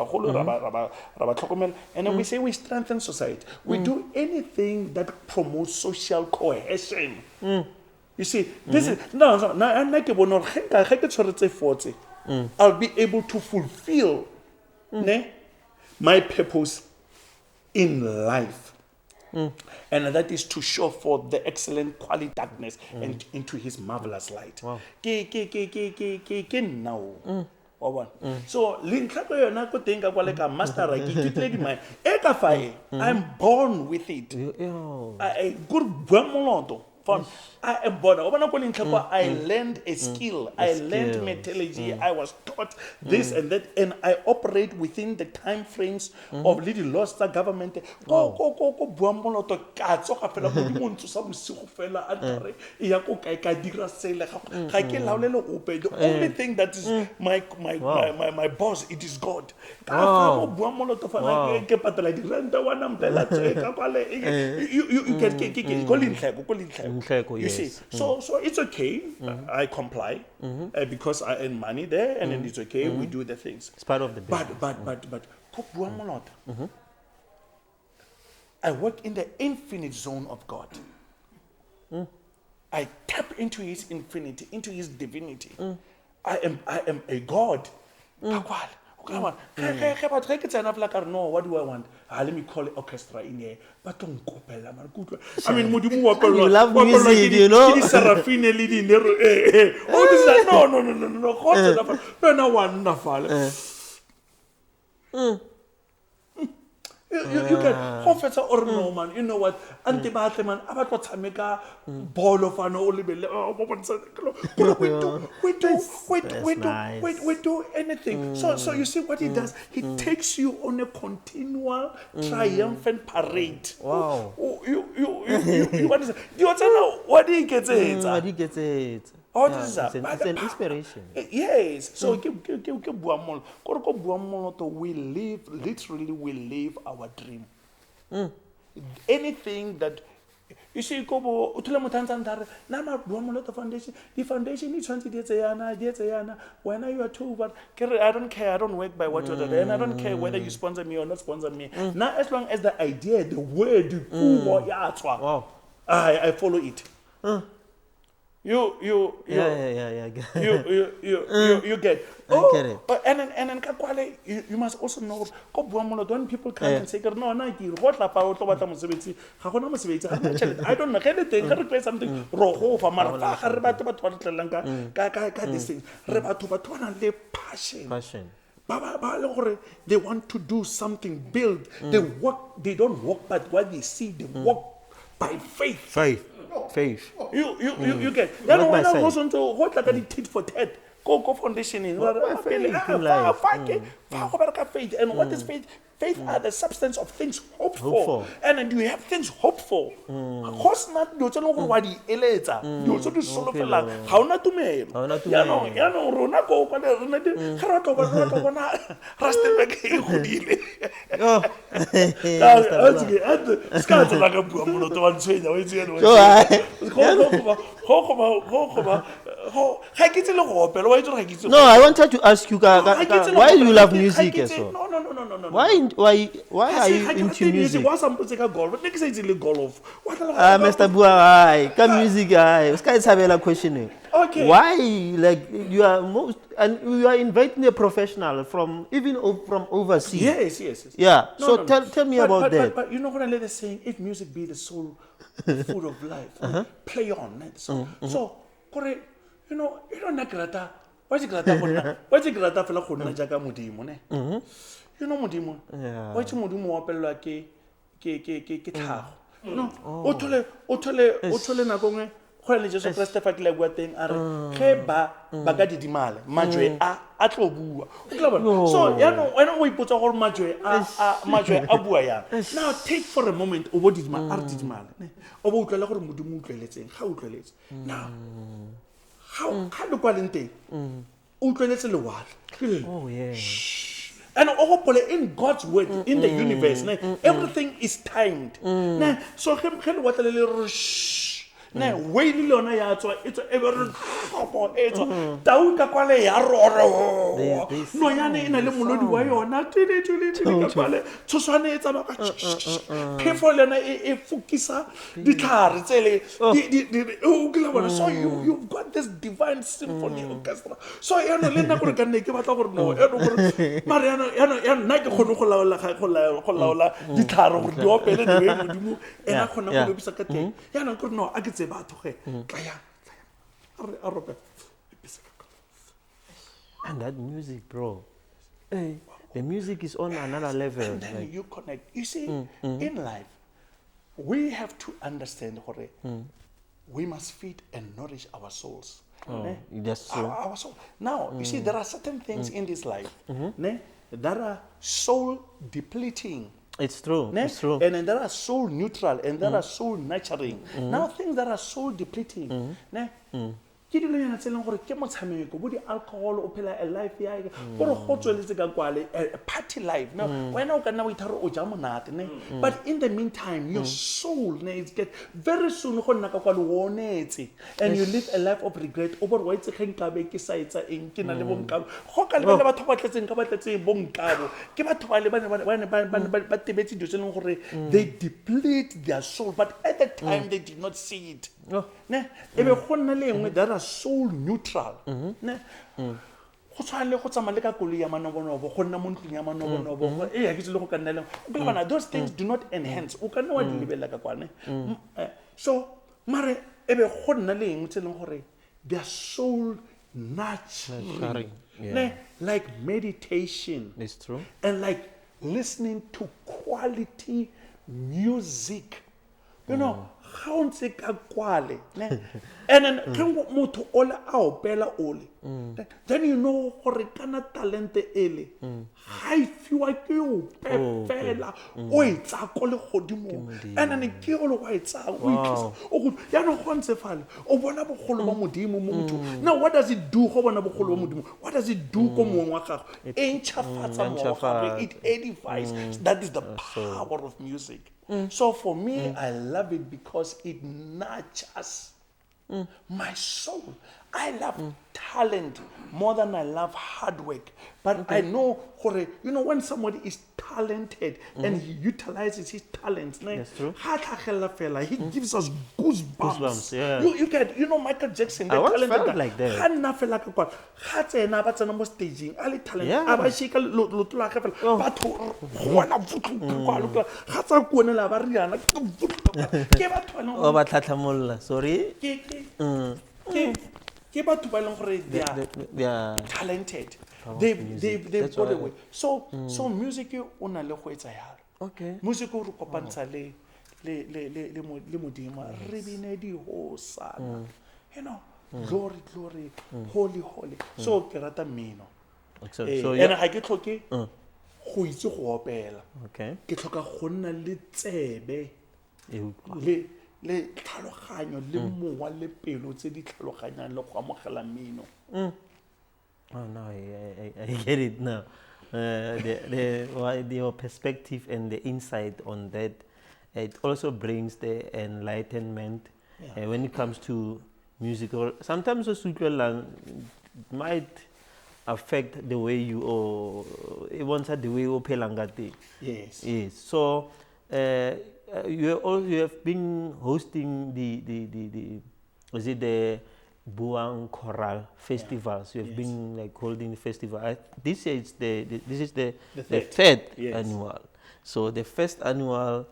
and then we say we strengthen society. We do anything that promotes social cohesion. You see, this is I'll be able to fulfill my purpose in life. And that is to show forth the excellent quality darkness and into his marvelous light. Wow. So, I'm born with it. Good Buang Moloto. I am born. I learned a skill. I learned metallurgy. I was taught this and that, and I operate within the time frames of little lost government. The only thing that is my boss, it is God. You see, so it's okay. I comply because I earn money there, and then it's okay. We do the things. It's part of the business. But Buang Moloto. I work in the infinite zone of God. I tap into His infinity, into His divinity. I am a God. What do I want? Let me call it orchestra in here. But don't go, I mean, you love music, you know. Oh, this is like, no. You can offer or no man. You know what? Anti man about what Tameka ball of an old we do anything. So you see what he does? He takes you on a continual triumphant parade. Wow. You what he gets it? What he gets it? It's an inspiration. Yes. So Buang Moloto, we live our dream. Anything that you see, Kobo Utula Mutanzandar, Nama Buang Moloto Foundation, the foundation is 20 days when you are too, but I don't care, I don't work by what you're doing, and I don't care whether you sponsor me or not sponsor me. Now, as long as the idea, the word, wow. I follow it. You get. I get it. And then you must also know when people come and say, no, I don't know anything. I request something. Passion. They want to do something, build. They work. They don't walk by what they see. They walk by faith. Faith. You get. Then when I goes on to what like a tit for tat, go foundationing. Faith. And what is faith? Faith are the substance of things hoped for. And then you have things hoped for. Cause not you don't know what the eleta. You also do solo for like how not to me. Rona go No, I wanted to ask you, why do you love music? No. Why are you into music? Mr. Buang, come music guy. This guy is having a question. Okay. Why, like, you are inviting a professional from overseas? Yes. Yeah. Tell me about that. But you know what I like saying? If music be the soul food of life, play on. So, you know nagrata. What's grata for? What's grata for la khona jaka modimo ne? You know modimo. Yeah. What's modimo wa pelwa ke tlhago. No. O thole na gongwe go le Jesu Kriste fa ke le bua teng a re ge ba ka didimala majwe a tlo bua. So ya no wena o ipotsa gore majwe a bua ya. Now take for a moment o bo didimala a didimala ne. O bo utlwela gore modimo utlweletseng ga utlweletse. Now how do you teng utlweletse le wala. Oh yeah. And in God's word, in the universe, everything is timed. So ne whale le yona ya tswa e tswa e be re khopo e tswa tau ka kwale ya roro no yane ina le molodi wa yona tile ka kwale tshoswane e tsama ka phefo le yona e fokisa ditlhare tsele o kila bona so you've got this divine symphony orchestra so yano le nna gore ka nne ke batla gore no yano gore mare yano nna ke kgone go laola ditlhare gore di opele di be modimo ena kgona go lebisa ka teng yana gore no a ke tse batho ge tlaya a rope and that music, bro. Hey, the music is on another level. And then you connect. You see, in life, we have to understand we must feed and nourish our souls. That's true. Our soul. Now, you see, there are certain things in this life that are soul depleting. It's true. It's true. And then there are soul neutral and there are soul nurturing. Now, things that are soul depleting. Ke dilo yana tseleng gore ke motshameko bo di alcohol o phela a life ya gore go tsweletse ka kwale a party life no wena o ka nna o itharo o ja monate ne but in the meantime your soul ne get very soon go nna ka kwale o onetse and you live a life of regret over wa itse ge nka be ke sa etsa eng ke na le bonkabo go ka le batho ba tletseng ka batletseng bonkabo ke batho ba le ba tebetse dio tseleng gore they deplete their soul but at the time they did not see it ne ebe go nna le engwe that are soul neutral ne go tshwana go tsama le ka kolo ya manobonobo go nna mo ntlong ya manobonobo e ya ke tsile go ka nna le go bana those things do not enhance o ka nna wa di lebella ka kwane so mare ebe go nna le engwe tseleng gore their soul nurturing ne like meditation. It's true. And like listening to quality music. You know, how ntse ka kwale ne and then can motho ola a opela ole then you know gore kana talent ele high fiwa ke o pefela o itsa ko le godimo and then ke o le wa itsa o itlisa o go ya no go ntse fale o bona bogolo ba modimo mo motho now what does it do go bona bogolo ba modimo what does it do ko moeng wa gago e ntšhafatsa mo wa gago it edifies that is the power of music. So for me, I love it because it nurtures my soul. I love talent more than I love hard work. But I know, you know, when somebody is talented and he utilizes his talents, that's true. He gives us goosebumps. Yeah. You get, you know, Michael Jackson. I once felt like that. Sorry. They are talented. They've got away. So music ona le go etsa yalo. Okay. Music o re kopantsha le modimo re bine di hosana. You know, glory, holy. So ke rata mmino. So and ha ke tlhoke go itse go opela. Okay. Ke tlhoka go nna le tsebe le tlhaloganyo le mowa le pelo tse di tlhaloganyang le go amogela mmino. Oh no, I get it now. Your perspective and the insight on that, it also brings the enlightenment when it comes to musical. Sometimes it might affect the way you the way you play. Yes. So you have been hosting the Buang Choral festivals. You have been like holding the festival. This year this is the third annual. So the first annual,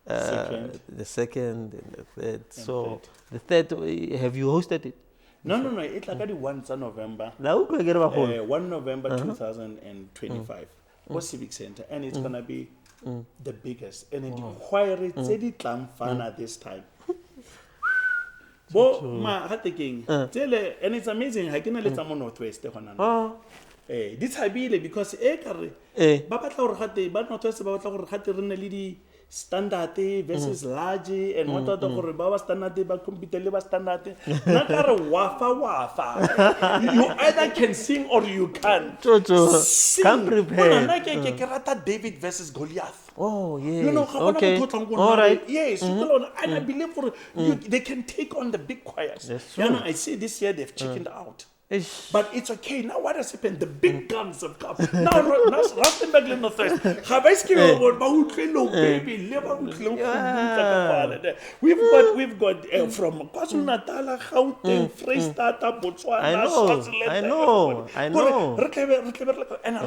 the second, and the third. The third, have you hosted it? No. It's like the 1st November. 1 November 2025. Was Civic Center, and it's gonna be the biggest. And it requires this time. And it's amazing. I can let someone Northwest. This habile because Northwest standard versus large and what other gore ba standard ba compete le ba standard na ka re wafa you either can sing or you can't sing. Come prepared. Na ke rata David versus Goliath. Oh, yes. You know, Okay. All right. Yes, and I believe they can take on the big choirs. That's You true. know, I see this year they've chickened out. Ish. But it's okay. Now what has happened? The big guns have come. Now Rustenburg in the first. We've got from KwaZulu-Natal, Gauteng, Freystata, Botswana, I know. and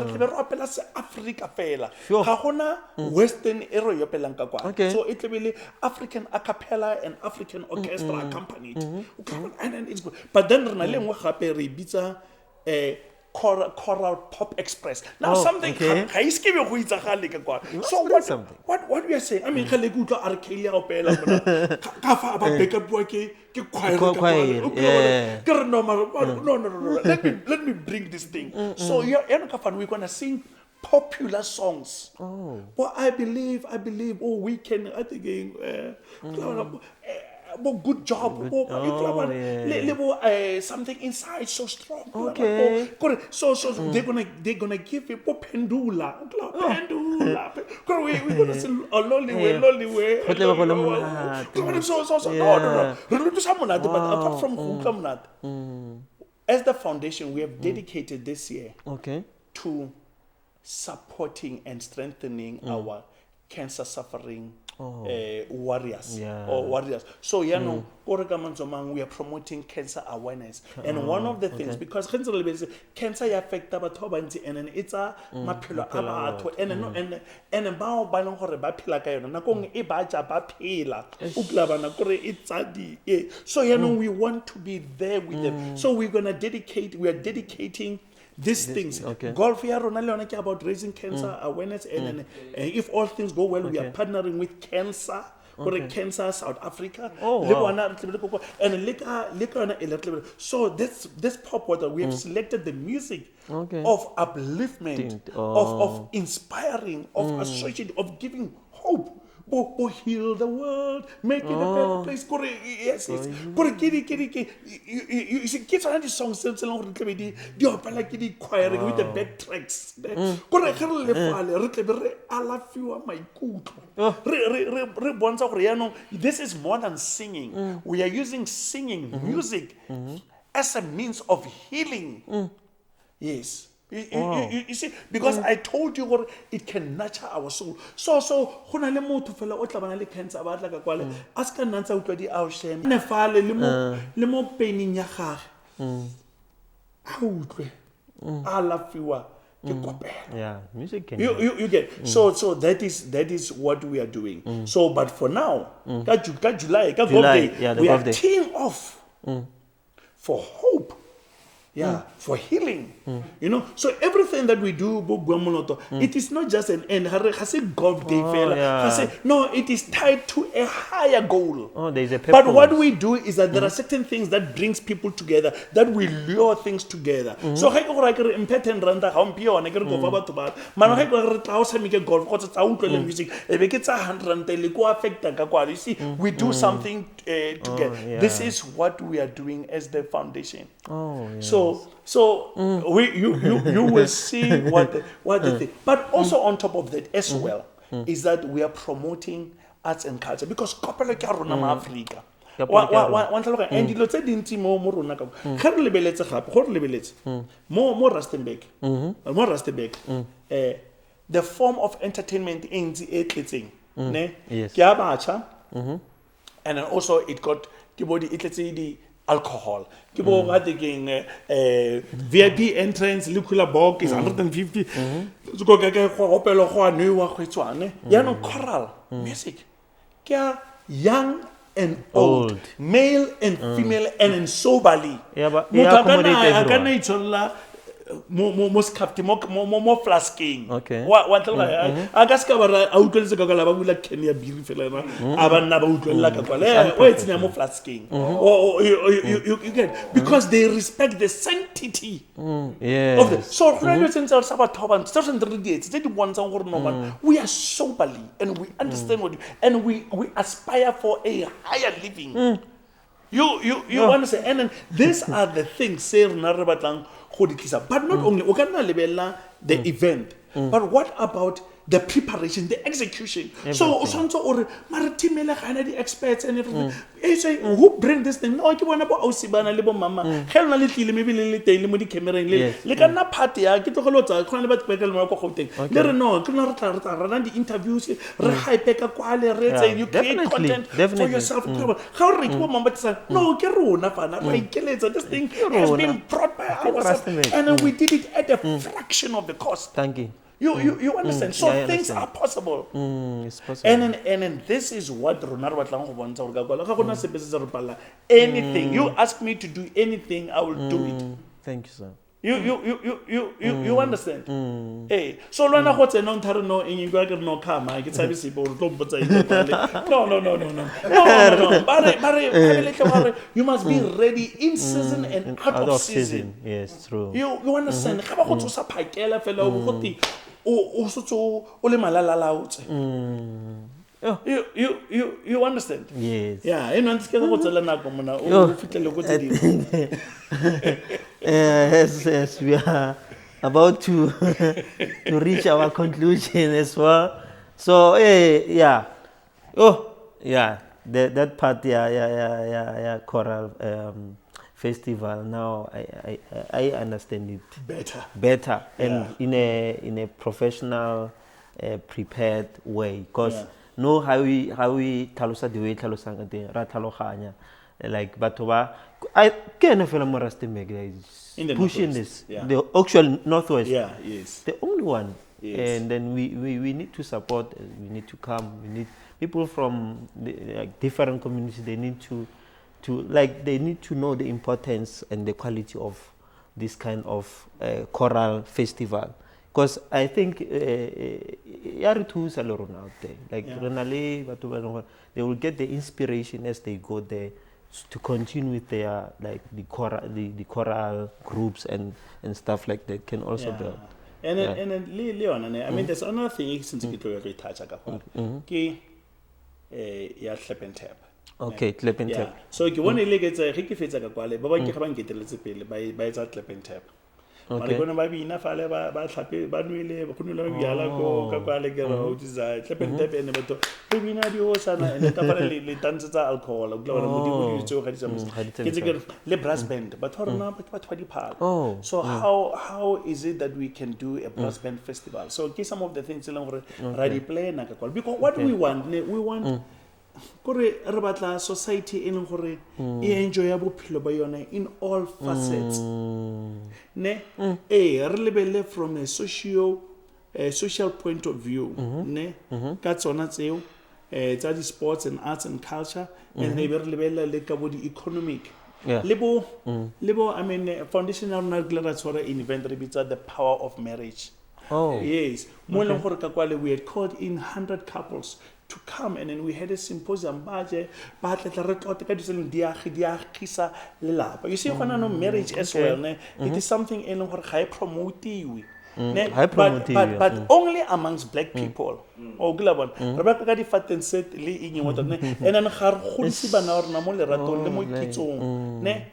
Africa fela. Sure. Ha gona Western area yo pelang ka kwa. Okay. So it will be African a cappella and African orchestra accompanied. Okay, and then it's good. But then rena le nngwe gape re bitsa choral pop express. Now something okay. ga iske be go itsagale ka kwa. So something. what we are saying, I mean ga le go utlo R Kelly go pela bona ka fa ba backup bua ke choir ka Choir, kwa. yeah. No, let me bring this thing. So we're gonna sing popular songs. Oh. Well, I believe, we can, I think, good job. Something inside so strong. Okay. So they're gonna give it pendula. We're gonna sing a lonely way. But apart from Hukamnat, as the foundation, we have dedicated this year to supporting and strengthening our cancer suffering warriors or warriors. So we are promoting cancer awareness, and one of the things, because cancer affects batho bantsi, and then it's a maphelo a batho, and bao ba leng gore ba phela ka yona nakong e ba ja ba phela o klabana gore it's so we want to be there with them. So we are dedicating these things. Golf here about raising cancer awareness, and if all things go well, we are partnering with Cancer. Cancer South Africa. So this pop water, we have selected the music of upliftment, of inspiring, of associating, of giving hope. Heal the world, make it a better place. Yes. You see, kids are these songs choir with the back tracks. This is more than singing. We are using singing, music, as a means of healing. Yes. You see, because I told you what it can nurture our soul. So hona le motho fela o tlabana le cancer ba tla ka kwale aska nantsa utlwa di ao shame ne fale le mo paining ya gage a utlwe a lafiwa ke kopela. Yeah, music can you get so that is what we are doing. So but for now ka July ka birthday we are teeing off for hope. For healing. So everything that we do, Buang Moloto, it is not just an end. Golf day no, it is tied to a higher goal. There's a purpose. But what we do is that there are certain things that brings people together, that we lure things together. So I go like important randa hampio and I go over to bad. Man, I go golf because it's out the music. If it gets 100 affect. You see, we do something together. This is what we are doing as the foundation. So you will see what the thing. But also on top of that as well is that we are promoting arts and culture, because kopelo ke rona ma Africa. One tlhoka and dilo tse dintsi mo rona ka ga re lebeletse gape go re lebeletse mo Rustenburg the form of entertainment e ntsi e tletseng ne ke a batjha, and then also it got ke body e tletse di alcohol. People are taking VIP entrance, Lucula Bog is 150. So go get a new choral music. Young and old, male and female, and in soberly. mo skafti mo flasking Okay. wa tla aga ska ba a utlweletse ka la ba bula can ya beer fela na a ba nna ba utlwela ka kwa le o etsenya mo flasking you get because they respect the sanctity Yeah. of the so re sense our sabathoban certain radiates they want some gore no man we are soberly and we understand what and we aspire for a higher living you understand and then these are the things say rena re batlang go di tlisa but not only o ka nna lebella the event but what about the preparation, the execution. So, or Maritimele Hana, the experts and everything. Say, who bring this thing? No, you want to Osibana, Libo Mama, Helena Little, maybe little, Limudi camera, like a na party, I get to Holota, Conabet Petal Marco thing. Let her know, run the interviews, Rahai Peka Quale, you create content for yourself. How rich woman, but no, Keru, Nafana, this thing has been brought by ourselves. And then we did it at a fraction of the cost. Thank you. You understand? So things are possible. It's possible. And then this is what Ronaldo wants. Anything you ask me to do anything, I will do it. Thank you, sir. You understand? Hey, so Lana what's a non no in you got no come. I get service people don't put no. You must be ready in season and out of season. Yes, true. You understand? Kaba go tsosa phakela fela o goti o sotso o le malala lautse. You understand? Yes. Yeah, you know, go tsela nako mona o fitlele go tse Yes, we are about to reach our conclusion as well. So, yeah. That part, choral festival. Now I understand it better, and in a professional, prepared way. Because know how we talosa the way talosa ngate ra thaloganya like batho I can't feel more pushing this the actual northwest the only one and then we need to support, we need to come, we need people from different communities, they need to they need to know the importance and the quality of this kind of choral festival. Because I think out there, they will get the inspiration as they go there to continue with their the choral groups and stuff like that can also build. And then Leon, I mean there's another thing since we touch clap and tap. Okay, clap and tap. So you want to look at the kwale, but why can't get a little bit by that clap and tap? Okay. But ba bina fale ba tlhape ba nwele ba khunula mbyala ko ka kwale ke ro tsa tlhape tap ene batho ba bina di ho sana ene ka fale le tantsha tsa alcohol o tla bona modimo di tso ga di tsamisa ke tse le brass band ba thorona ba thwa di phala. So how is it that we can do a brass band festival? So ke some of the things like ra di plan ka kwale, because what we want kore re batla society in gore e enjoy ya bophelo ba yona in all facets ne re lebelle from a social point of view ne ka tsona tseo tsa di sports and arts and culture and they re lebella le ka bo di economic lebo I mean foundational regulatory in event re bitsa the power of marriage. Yes, mo leng gore ka kwale we had called in 100 couples to come, and then we had a symposium baje ba tla re tlote ka ditseleng di agisa lelapa. You see no marriage as well ne it is something e leng gore ga e promotiwe but only amongst black people. O glabon re ba ka di faten set le ing mo tone and then ga re godisi bana rona mo leratong le mo kitsong ne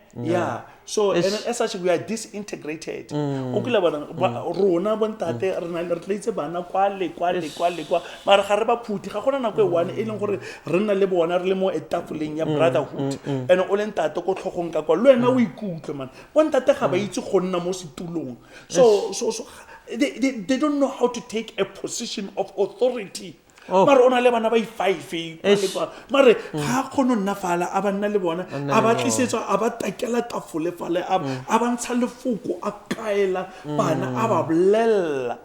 so and as such we are disintegrated. O glabon rona bontate rena le tletse bana kwale mara ga re ba phuti ga gona nako e one e leng gore re nna le bona re le mo etafoleng ya brotherhood and o le ntate ko tlhogong ka kwa le wena o ikutlwe man bontate ga ba itse go nna mo setulong so they don't know how to take a position of authority. Mara ona le bana ba i5 mare ga khono nna fala a ba nna le bona a ba tlisetswa a ba takela tafole fale a ba ntsha lefoko a kaela bana a ba blella.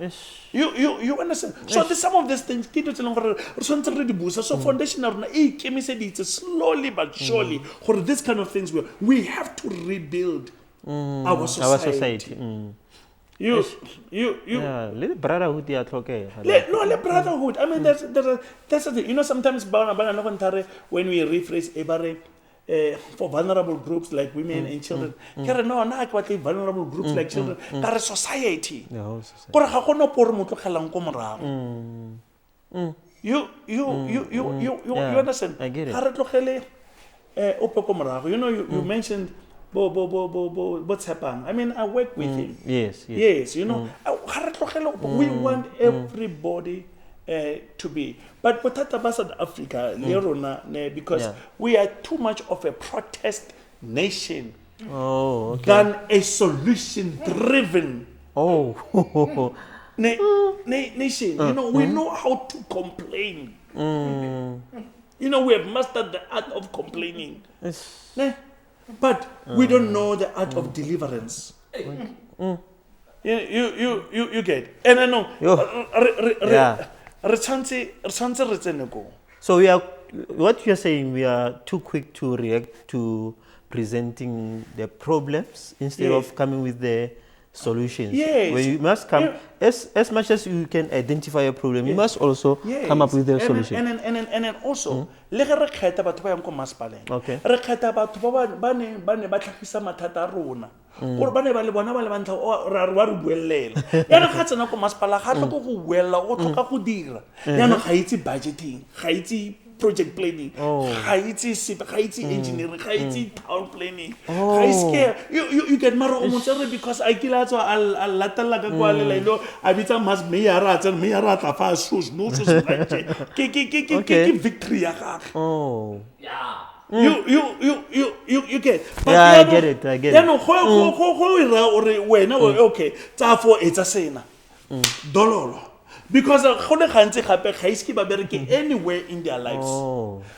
You understand? So there's some of these things ke tseleng gore re swantse re di busa. So foundation ya rona e ikemiseditse slowly but surely for this kind of things we have to rebuild our society. Yeah, little brotherhood ya tlhokega. No, brotherhood. I mean, that's the thing. You know, sometimes when we rephrase for vulnerable groups like women and children, no, not vulnerable groups like children. That is society. The whole society. Kore ga gona por motho kgelang ko morago. You understand? I get it. Ga re tlogele ope ko morago. You know, you mentioned what's happening. I mean, I work with him. Yes. You know, we want everybody to be. But bothata ba South Africa, because we are too much of a protest nation than a solution-driven nation. You know, we know how to complain. You know, we have mastered the art of complaining. But we don't know the art of deliverance. You get. And I know. So we are. What you are saying, we are too quick to react to presenting the problems instead of coming with the solutions. Yes. Where you must come as much as you can identify a problem. You must also come up with the solution. And then also, le ge re kgetha batho ba yang ko masepaleng. Okay. Re kgetha batho ba ne ba tlhagisa mathata a rona. Gore ba ne ba le bona ba le bantlha wa re buelela. Ya re ga tsena ko masepala ga tlo go buella o tlhoka go dira. Ya no ga itse budgeting, ga itse project planning, ga itse engineering, ga itse town planning. Ga scare. You get maro o motsere because I kila tswa a latella ka kwa le lelo a bitsa mas meyara tsa meyara tla fa shoes no so like ke victory ya gagwe. You get. But I get it. Ya no go ira ore wena okay tsa for etsa sena dololo because go le gantsi gape ga iske ba bereke anywhere in their lives.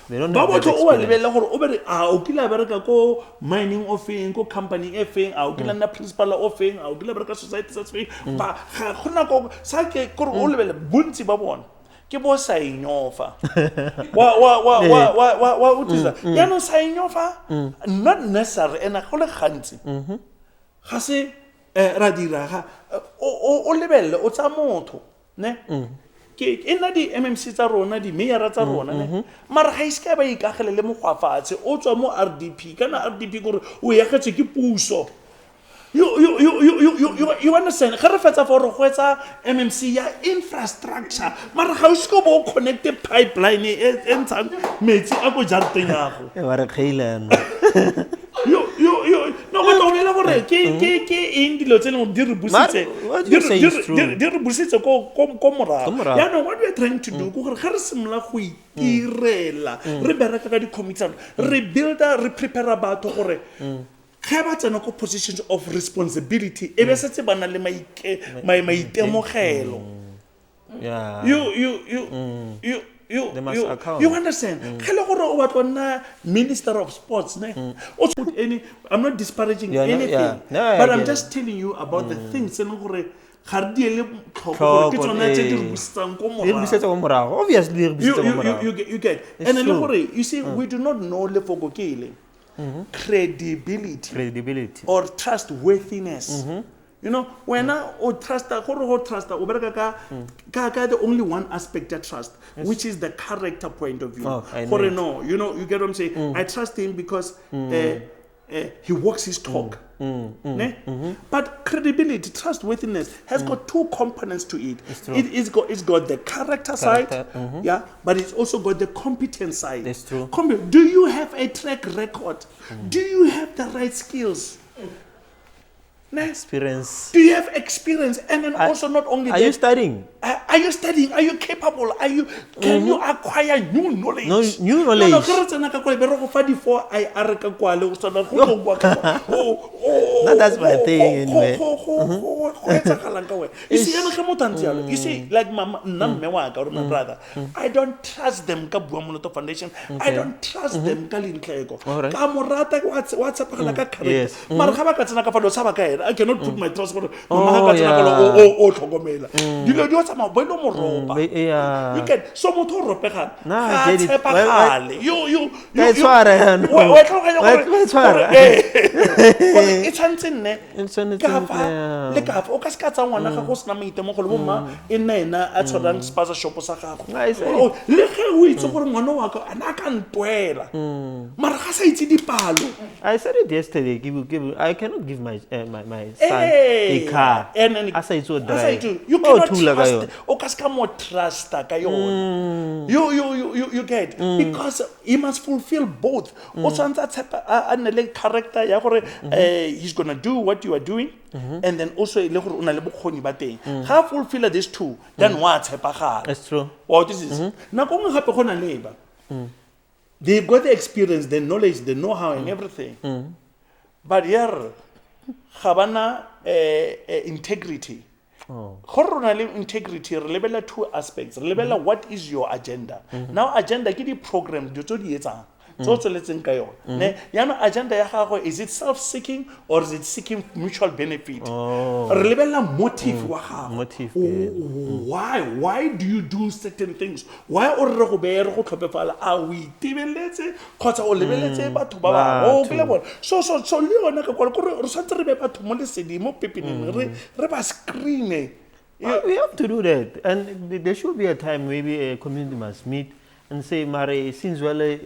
They don't ba have that botho o experience. lebella gore o bere o kila bereka ko mining offing ko company effing o kila na principal offing o kila bereka society sa tswe ba ga gona ko sa ke gore o lebella bontsi ba bona ke bo sa inyofa wa utisa ya no sa inyofa not necessary and go le gantsi ga se ra dira ga o lebelle o tsa motho ne ke ena di MMC tsa rona di mayor tsa rona ne mara ga iska ba ikagele le mogwafatse o tswa mo RDP kana RDP gore o ya getse ke puso you understand ga re fetsa for go etsa MMC ya infrastructure mara ga o isko bo connected pipeline e ntshang metsi a go jarteng yago wa re kgailan. no go tlolela gore ke eng dilo tse leng di re busitse What you say is true. di re busitse ko morago ya no what we are trying to do go gore ga re simla go itirela re bereka ka di committee re builda re prepare batho gore ga ba tsena ko positions of responsibility e be setse bana le maitemogelo you understand ga le gore o batla nna minister of sports ne I'm not disparaging anything but I'm just telling you about the things and gore ga re di le tlhoko ke tsona tse di re busetsang ko morago. Obviously you get and then gore you see we do not know le fokokele credibility or trustworthiness. You know, when I trust the only one aspect of trust, which is the character point of view. No, you know, you get what I'm saying? I trust him because he walks his talk. But credibility, trustworthiness has got two components to it. It's got the character side, but it's also got the competence side. That's true. Do you have a track record? Do you have the right skills? Experience. Do you have experience? And then also not only are you studying? Are you studying? Are you capable? Can you acquire new knowledge? New knowledge. No, that's my thing anyway. You see, like my brother, I don't trust them ka Buang Moloto Foundation. I don't trust them ka Lintlego. Ka morata what's up ka character. Mara ga ba ka tsena ka falo sa ba ka wena. I cannot put my trust gore Oh, mama ga yeah. tsena o tlhokomela. Dilo di o tsama bo no mo ropa. Yeah. You get so motho o ropega. Nah, I get it. Tshepagale. You Ka tshwara yana. wa tlhoganya Wa tshwara. e tshantse nne tshwanetse, ka fa yeah. le ka fa o ka se ka tsa ngwana ga go sena maitemogelo bomma e nna ena a tshwarang spaza shop sa gago I see. le ge o itse gore ngwana wa ka ana ka ntwela mara ga sa itse dipalo I said it yesterday. I cannot give my my son a car. I say it's so dry. You Oh, cannot thula ka trust yona. o ka se ka mo trusta ka yona you get because he must fulfill both o tshwantse a tshepa a nne le character ya gore he's gonna do what you are doing and then also le gore o na le bokgoni ba teng ga fulfill these two then wa tshepagala. That's true. Wow, this is nako nngwe gape go na leba they've got the experience, the knowledge, the know-how and everything but here ga bana integrity. Go rona le integrity re lebella two aspects. Re lebella what is your agenda. Now agenda ke di program di tso di etsang tso tsweletseng ka yona ne yana agenda ya gago, is it self-seeking or is it seeking mutual benefit? Re lebella motive wa gago. Motive, Why do you do certain things? Why o re go be re go tlhopefala a o itebeletse kgotsa o lebeletse batho ba ba o ke le bona so le yona ka kwa re santse re be batho mo lesedi mo pepineng re ba screen. We have to do that, and there should be a time maybe a community must meet and say, "Mare, since well,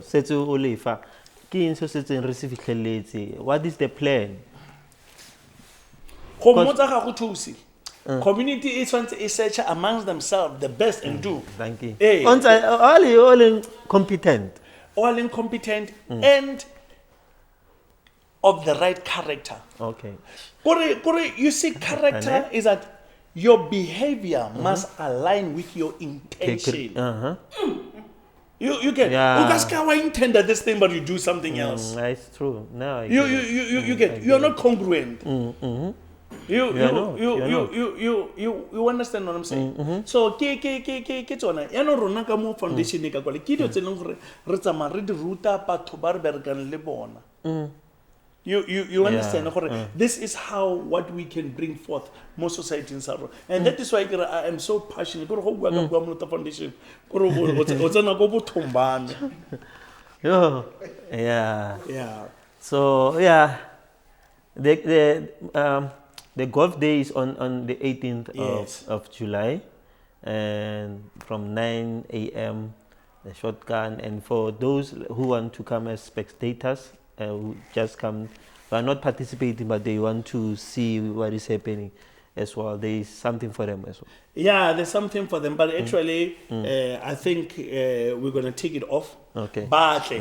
setse o lefa, ke eng se setse re se fitlheletse? What is the plan?" Go motsa ga go thusi. Community is trying to search amongst themselves the best and do. Thank you. Hey. All incompetent. All incompetent and of the right character. Okay. Kore, you see, character is that your behavior must align with your intention. You get Yeah. I intended this thing, but you do something else. That's true. No, I You get you're not congruent. You understand what I'm saying? So ke tsona ya no rona ka mo foundation ka kwale ke dio tseneng gore re tsama re di ruta batho ba re berekang le bona. You understand? This is how what we can bring forth more society in Saro. And that is why I am so passionate. Go go Buang Moloto Foundation. Yeah. So yeah, the golf day is on the 18th of July, and from 9 a.m. the shotgun. And for those who want to come as spectators, who just come, who are not participating but they want to see what is happening as well, there is something for them as well. Yeah, there's something for them, but actually, I think we're gonna take it off. Okay. But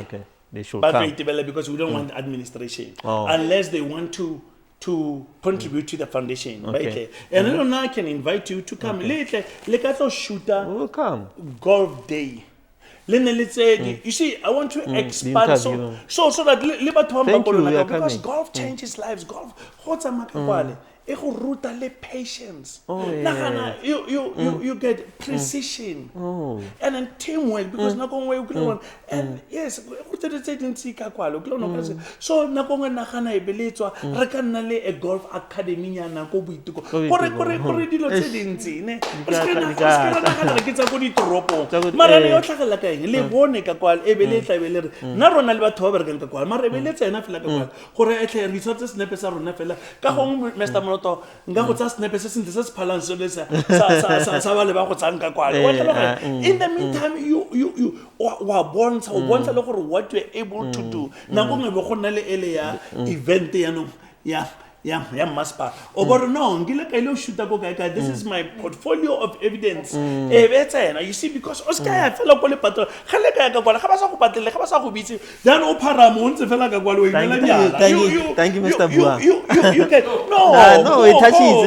they should come because we don't want administration unless they want to contribute to the foundation. Okay. And then I can invite you to come later. Like I shooter. We will come. Golf day. You see, I want to expand so that because golf changes lives. Golf, e go ruta le patience. You get precision and then teamwork because na gongwe o kile and yes go tse dintsi ka kwalo kile no ka so na gongwe na gana e beletswa re ka nna le a golf academy nyana go boiteko gore dilo tse dintsi ne ka ke tsa go ditoropo mara le o tlhagela ka eng le bone ka kwalo e bele tla be le re na rona le batho ba berekang ka kwalo mara e bele tsena fela ka kwalo gore e tle resources snepe sa rona fela ka gongwe Mr. Moloto nga go tsa snepe se sentse se phalang se le sa ba le ba go tsang ka kwalo in the meantime you wa bontsha le gore what you are able to do na go ngwe go nna le ele ya event ya no ya maspa o gore no ngile ka ile o shoota go ka this is my portfolio of evidence you see because oska ya fela go le patro ga le ka kwala ga ba sa go patlele ga ba sa go bitse then o phara mo ntse fela ka kwala o imela diala thank you Mr. Buang you get no it touches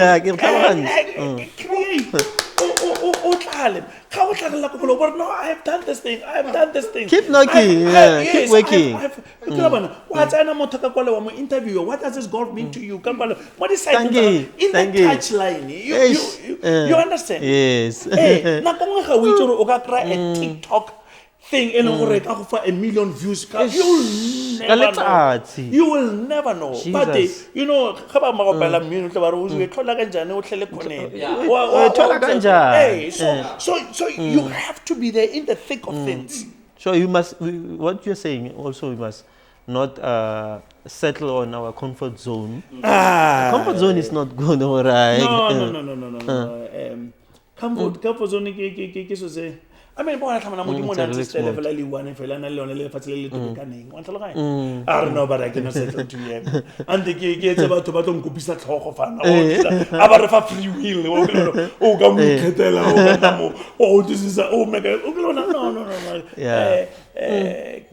o tlale ga o tlagela go no I have done this thing keep knocking keep working ke bona wa tsena motho ka kwala wa mo interview what does this golf mean to you ka kwala what is in the touch line you understand yes na ka ngwe ga o itse o ka kry a TikTok thing e leng gore ka go fa a million views you will never know. But you know ga ba magopela mmino tle ba re o tlola ka njane o tlhele khone so you have to be there in the thick of things. So you must, what you're saying also, we must not settle on our comfort zone. Comfort zone is not good, all right? No. Comfort zone ke so say. I mean, bona thamana modimo na tsiste level le one fela na le one le fatsele le tokaneng. Wa tlhola gae. I don't know, but I cannot settle to him. And ke etsa batho ba tlo nkopisa tlhogo fana. A ba re fa free will. O ka mo khetela o ka mo. Oh, this is oh mega. No. Yeah.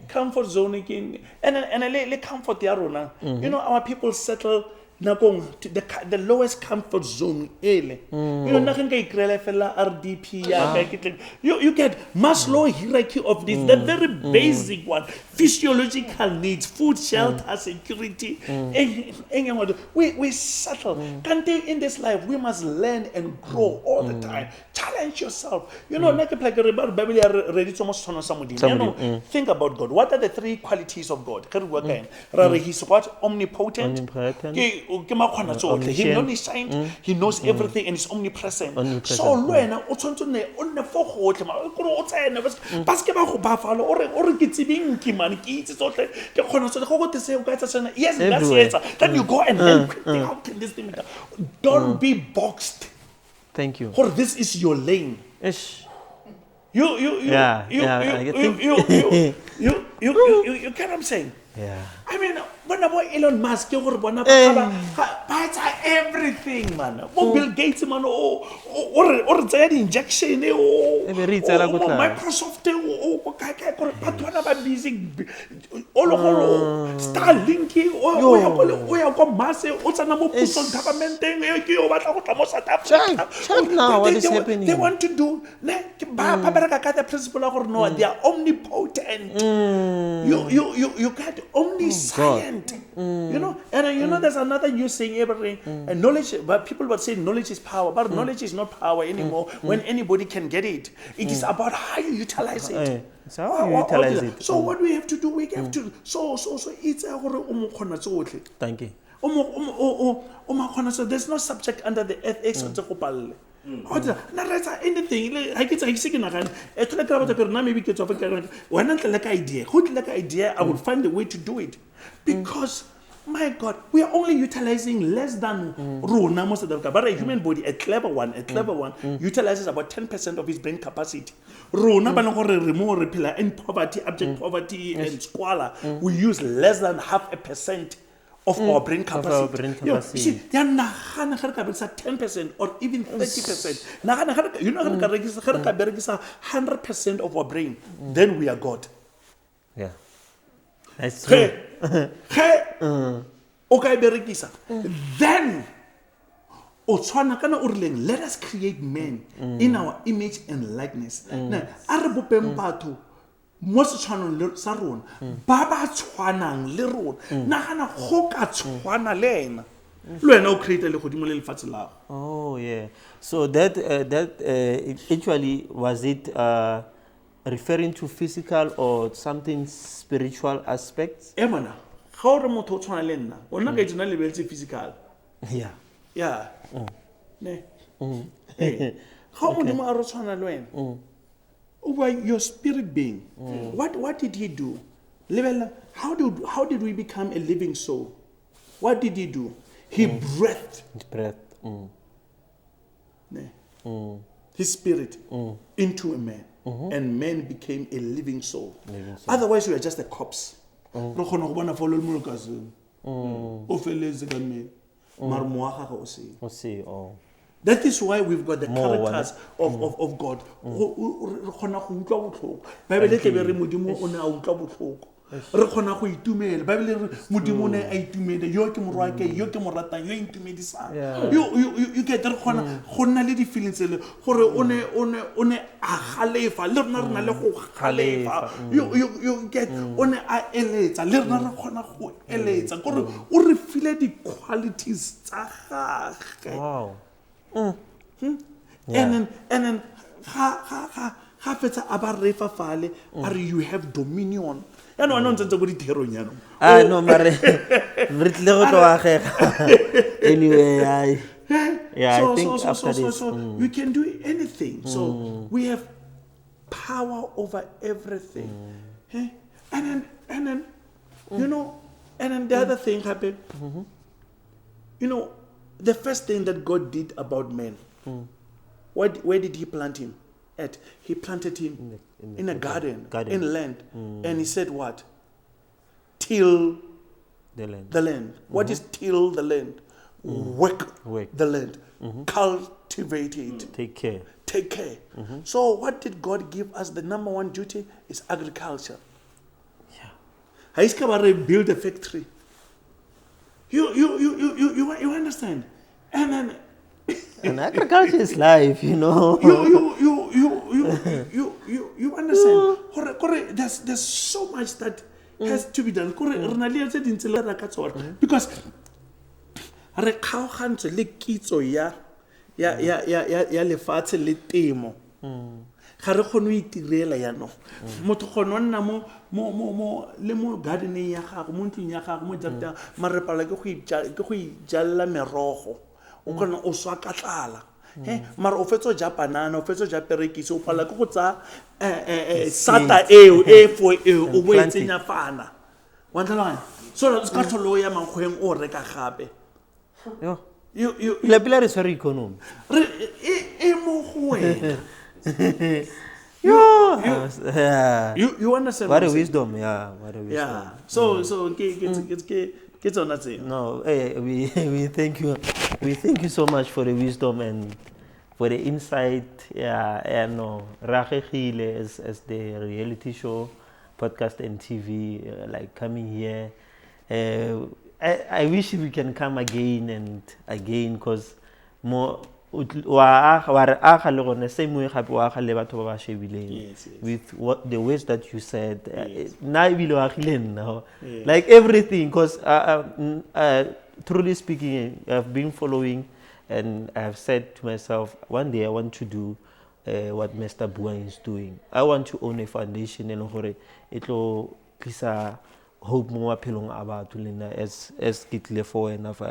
Comfort zone again. And le comfort ya rona. You know, our people settle nakong the lowest comfort zone ele. You know, nothing ka ikrela fela RDP you get Maslow hierarchy of this, the very basic one, physiological needs, food, shelter, security. We settle. In this life we must learn and grow all the time. Challenge yourself. You know, like Bible ready to think about God. What are the three qualities of God? He's what? Omnipotent. He omniscient, he knows everything and is omnipresent. So Luena on the forehead, yes, that's it. Then you go and help. How can this thing? Don't be boxed. Thank you. For this is your lane. You get what I'm saying? Yeah. I mean, when about Elon Musk, everything, man. Bill Gates, man, or the injection, Microsoft, but what about busy? Starlink, check now what is happening. They want to do, the principle of no, they are omnipotent. You got omniscient. You know, and you know there's another new saying everything. And knowledge, but people would say knowledge is power, but knowledge is not power anymore when anybody can get it. It is about how you utilize it. So you utilize it. So what we have to do, we have to so it's a thank you. So there's no subject under the ethics of the anything I would find a way to do it because my God, we are only utilizing less than most of the time. But a human body, a clever one, utilizes about 10% of his brain capacity. In poverty, abject poverty, and squalor, we use less than 0.5% of our brain capacity. You see, 10% or even 30%. You know, 100% of our brain. Then we are God. Yeah. That's true. Then let us create men in our image and likeness. Most channel sa rona ba ba tshwanang le rona nagana go ka tshwana le ena le wena o create le godimo le lefatshe la. Oh yeah, so that actually was it referring to physical or something spiritual aspects? Emana ga o re motho o tshwana le nna o nna ka itse na le beletse physical. Yeah ne ga mo dimo a re tshwana le wena over your spirit being. What did he do? How did we become a living soul? What did he do? He breathed his spirit into a man, and man became a living soul. Otherwise, we are just a corpse. That is why we've got the characters of God. Re khona go itumela Bible re modimo ne a itumela yo ke morwa ke yo ke moratang yo intumedisa you get re khona go nna le di feelings le gore o ne a galefa le rena rena le go galefa you get o ne a eletsa le rena re khona go eletsa gore o re file di qualities tsa gagwe. Wow. And then ga fetsa a ba refa fale are you have dominion ya no ntse go ditherong ya no no mare re tle go tloa gega anyway I think after this you can do anything so we have power over everything and then you know and then the other thing happened you know the first thing that God did about man where did he plant him at? He planted him in a garden, in land. And he said what? Till the land. The land. What is till the land? Work the land. Cultivate it. Take care. Take care. So what did God give us? The number one duty is agriculture. Yeah. I build a factory. You understand? And then and agriculture is life, you know. You understand? There's so much that has to be done. Because re kgaogantse le kitso ya lefatshe le temo. Ga re kgone go itirela ya no. Motho kgone nna mo le mo gardening ya gago, mo ntlong ya gago, mo jarta marepala ke go ijalla merogo. O kgona o swa ka tlala. Mara o fetso ja banana, o fetso ja perekisi, o phala ke go tsa sata eo for eo o boetsenya fana. Wa ntlalana. So ka tlholo ya mangweng o reka gape. Yo. La pila re tshwere economy. E mo go wena. You understand what a wisdom, yeah. What a wisdom. Yeah. So get on that. No, we thank you. We thank you so much for the wisdom and for the insight. Yeah, and no, Rachegile as the reality show, podcast and TV, like coming here. I wish we can come again and again because more. With what the ways that you said, like everything, because truly speaking, I've been following and I've said to myself, one day I want to do what Mr. Buang is doing. I want to own a foundation and it will hope more pelong about as kitle for enough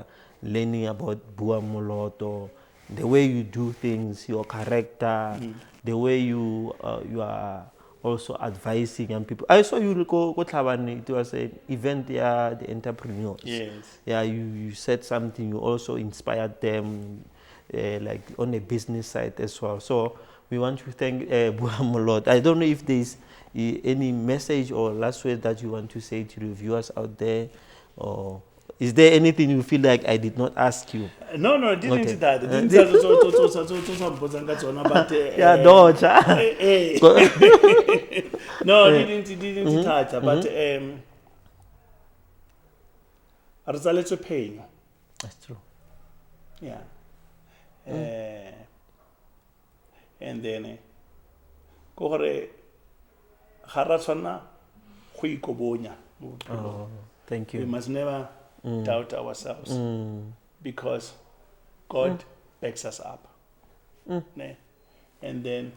learning about Buang Moloto. The way you do things, your character, the way you are also advising young people. I saw you go Tlhabane. It was an event there, the entrepreneurs. Yes. Yeah, you said something. You also inspired them, like on the business side as well. So we want to thank Buang Moloto. I don't know if there's any message or last word that you want to say to the viewers out there, or. Is there anything you feel like I did not ask you? No, didn't okay. That. Didn't yeah, don't. No, didn't touch. But results are paying. That's true. Yeah. And then, Kore Harasana, Huikobonya. Oh, thank you. We must never doubt ourselves because God backs us up. And then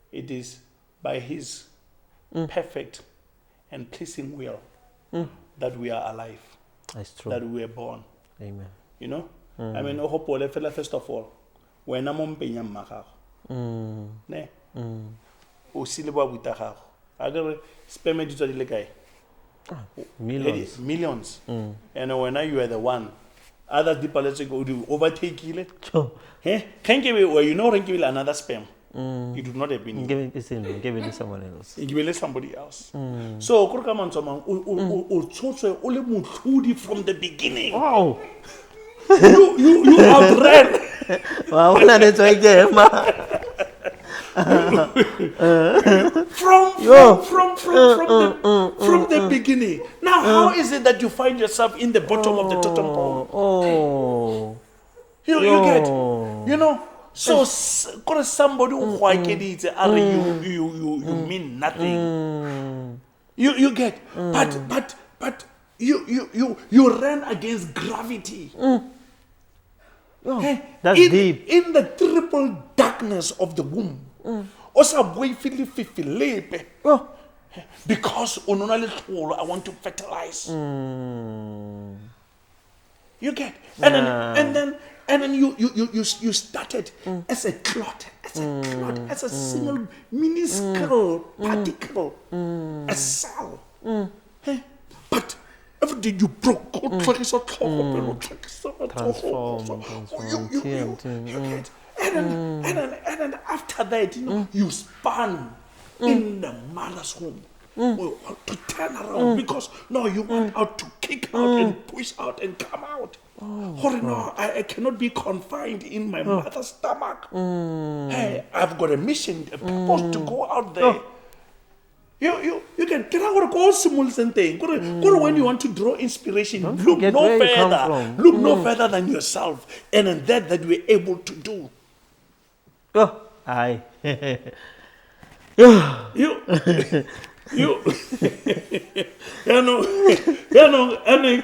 it is by His perfect and pleasing will that we are alive. That's true. That we are born. Amen. You know? I mean, first of all, when I'm on Penyam Makaho. Ne? O Silva Butaho. I got spend to the guy. Millions. Millions. And when you are the one, other people let's go to overtake it. Can't give it where you know can give it another spam. You do not have been give it to someone else. You give it somebody else. So Kurkaman Soman only from the beginning. Wow. You outran. Wow, that's why from the beginning. Now, how is it that you find yourself in the bottom of the totem pole? You get, you know. So, somebody who you mean nothing. You get, but you ran against gravity. That's deep. In the triple darkness of the womb. o sa bue filipe. Oh. Because onona le tlholo, I want to fertilize. You get, and then you started as a clot, as a single minuscule particle, a cell. Hey, but every day you broke, transform. You get, and then after that, you spun in the mother's womb. To turn around because now you want out to kick out and push out and come out. No, I cannot be confined in my mother's stomach. Hey, I've got a mission, a purpose to go out there. You can go something. Go when you want to draw inspiration. Look no further. Look no further than yourself, and then that we're able to do. Oh, aye. You know, and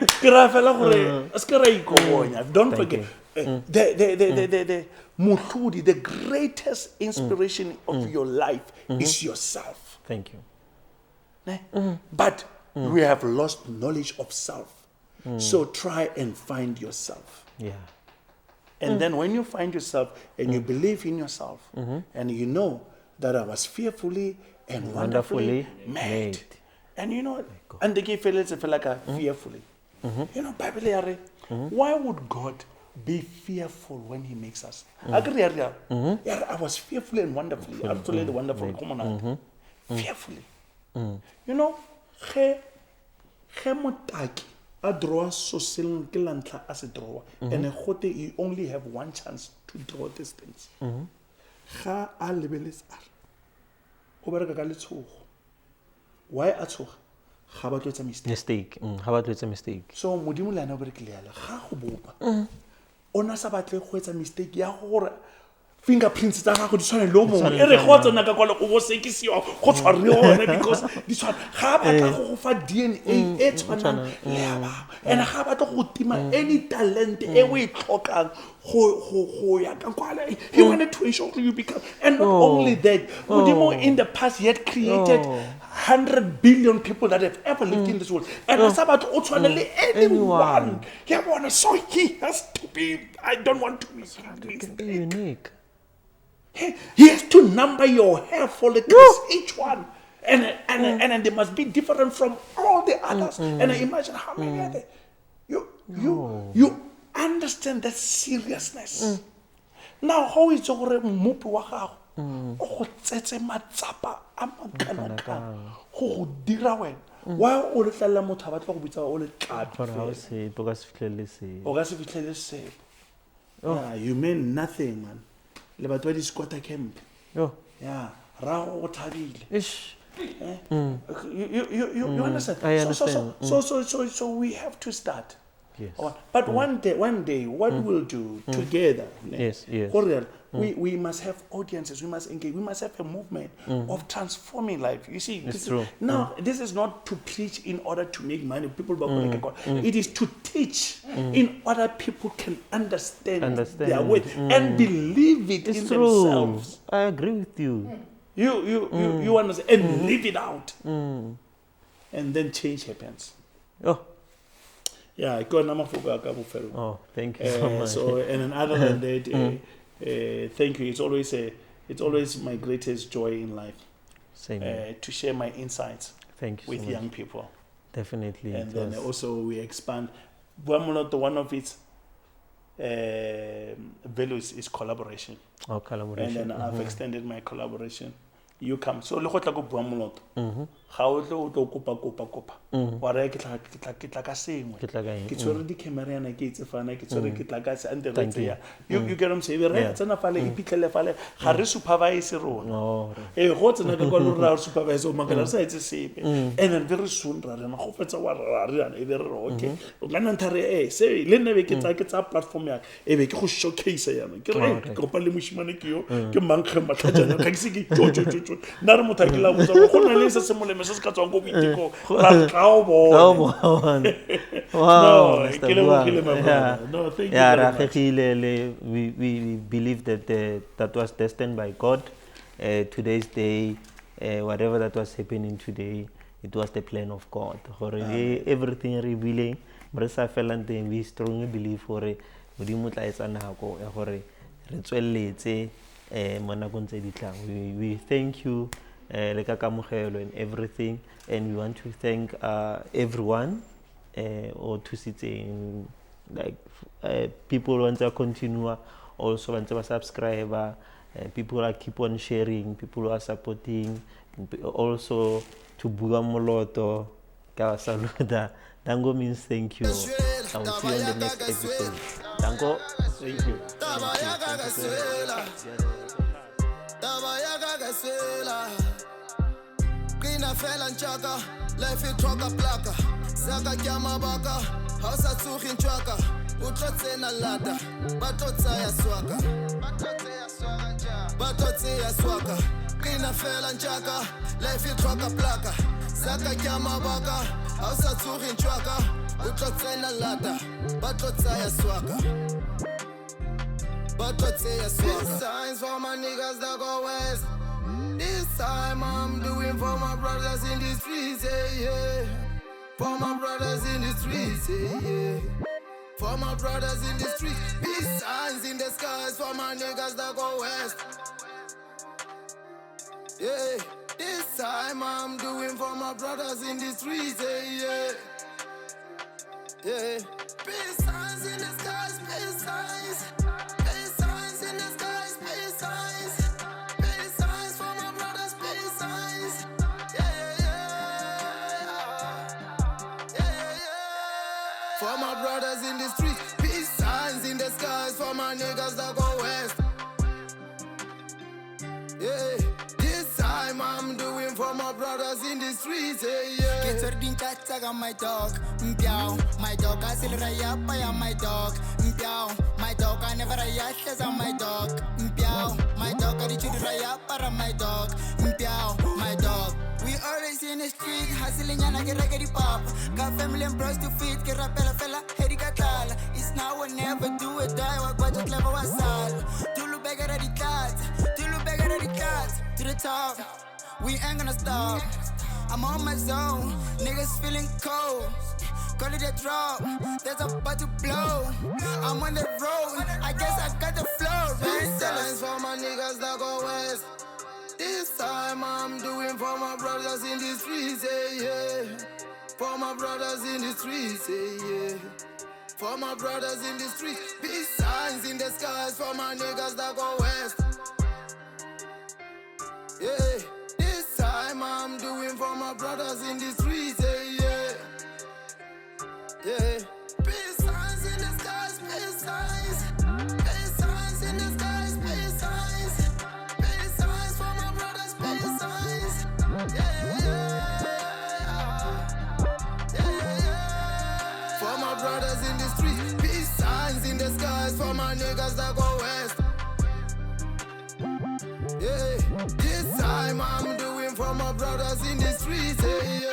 don't forget the Mutludi, the greatest inspiration of your life is yourself. Thank you. But we have lost knowledge of self. So try and find yourself. Yeah. And then when you find yourself and you believe in yourself and you know that I was fearfully and wonderfully made. And and the give feel like a fearfully. Bible, why would God be fearful when he makes us? I was fearfully and wonderfully, absolutely wonderful. Fearfully. A drawer so silent as a drawer, and a hote you only have one chance to draw these things. Why a tshoga? Ga ba tlotsa mistake. How about it's a mistake? So modimo le ana ba re ke le yala ga go bopa. Ona sa batle go etsa mistake ya gore fingerprints tsa gago di tshwane le mo e re go tsena ka kwala go bo sekisiwa go tshwariwa because di tshwana ga ba tla go fa DNA e tshwana le ya ba and ga ba tla go tima any talent e o e tlhokang go ya ka kwala. He wanted to ensure you become, and not only that, modimo in the past he had created 100 billion people that have ever lived in this world, and as about anyone, so he has to be. I don't want to be unique. He has to number your hair follicles, each one, and they must be different from all the others. And I imagine how many are there. You understand that seriousness. Now, how is your mupu wa gago? O tsetse matsapa a makanaka go dira wena. Why o le tlalla motho a batla go bitsa o le tlapi fela? O ka se fitlhele se. Yeah, you mean nothing, man. Le batho ba di squatter camp. Yeah, ra go thabile. Ish. You understand? I understand. So we have to start. Yes. But one day, what we'll do together, yes. We must have audiences, we must engage, we must have a movement of transforming life. You see, it's true. Now, this is not to preach in order to make money. People it is to teach in order people can understand their way and believe it in themselves. I agree with you. You understand and live it out, and then change happens. Yeah, thank you so much. So, and then other than that, thank you. It's always my greatest joy in life. Same. To share my insights. Thank you with so young much. people. Definitely. And then also we expand. Buang Moloto, one of its values is collaboration. Oh, collaboration. And then I've extended my collaboration. You come. So look what I go Buang Moloto. How do kopa. Wa re ke tla ka sengwe. Ke tsore di camera yana ke itse fana ke tsore ke tla ka se ante re tseya. You get what I'm saying? Re tsena fale ipitlele fale ga re supervise rona. Go tsena ka kwa re supervise o makala sa itse sepe. And then very soon ra rena go fetsa wa re e be re okay. O kana ntare se le nne be ke tsa platform ya e be ke go showcase yana. Ke re ke kopa le moshimane ke yo ke mankge matlhajana ka ke se ke jo na re mothakela botsa go na le se se molemo se se ka tswang go Boitekong ra ka bo. Wow. No, thank you very much. We believe that that was destined by God, today's day, whatever that was happening today, it was the plan of God. Everything revealing, we strongly believe for it. We thank you and everything, and we want to thank everyone or to sit in like people want to continue, also want to subscribe, people are keep on sharing, people are supporting, also to Buang Moloto, Kawasaluda. Dango means thank you. I will see you on the next episode. Dango, thank you. Life is trucker plaka, Saka Kyama Baka, House at Sukin Chaka, Utrotsena Lada, Batotsaya Swaka, Batotsaya Swaka, Kina Felan Chaka, Life is trucker plaka, Saka Kyama Baka, House at Sukin Chaka, Utrotsena Lada, Batotsaya Swaka, Batotsaya Swaka. Signs for my niggas that go west. This time I'm doing for my brothers in the streets, yeah. For my brothers in the streets, yeah. For my brothers in the streets. Peace signs in the skies for my niggas that go west. Yeah. This time I'm doing for my brothers in the streets, yeah. Yeah. Peace signs in the skies, peace signs. Peace signs in the skies, peace signs. For my brothers in the streets, peace signs in the skies for my niggas that go west. Yeah, this time I'm doing for my brothers in the streets, yeah. Get her din tataga my dog, mpiao. My dog I still rayapa ya my dog, mpiao. My dog I never rayashes on my dog, mpiao. My dog I did you rayapa my dog, mpiao. My dog. We always in the street, hustling and I get ready pop. Got family and bros to feed, get rapella fella, heady katala. It's now or never, do it, die, walk by the clever wasal. Tulu beggar at the cat, Tulu beggar at the cat. To the top, we ain't gonna stop. I'm on my zone, niggas feeling cold. Call it a drop, there's about to blow. I'm on the road, I guess I got the flow. Peace signs for my niggas that go west. This time I'm doing for my brothers in the streets, yeah. For my brothers in the streets, yeah. For my brothers in the streets. Peace signs in the skies for my niggas that go west. Yeah. This time I'm doing for my brothers in the streets, yeah. Yeah. Peace signs in the skies, peace signs. Peace signs in the skies, peace signs. Peace signs for my brothers, peace signs. For my brothers in the streets, peace signs in the skies for my niggas that go west. Yeah, this time I'm doing for my brothers in the streets, yeah.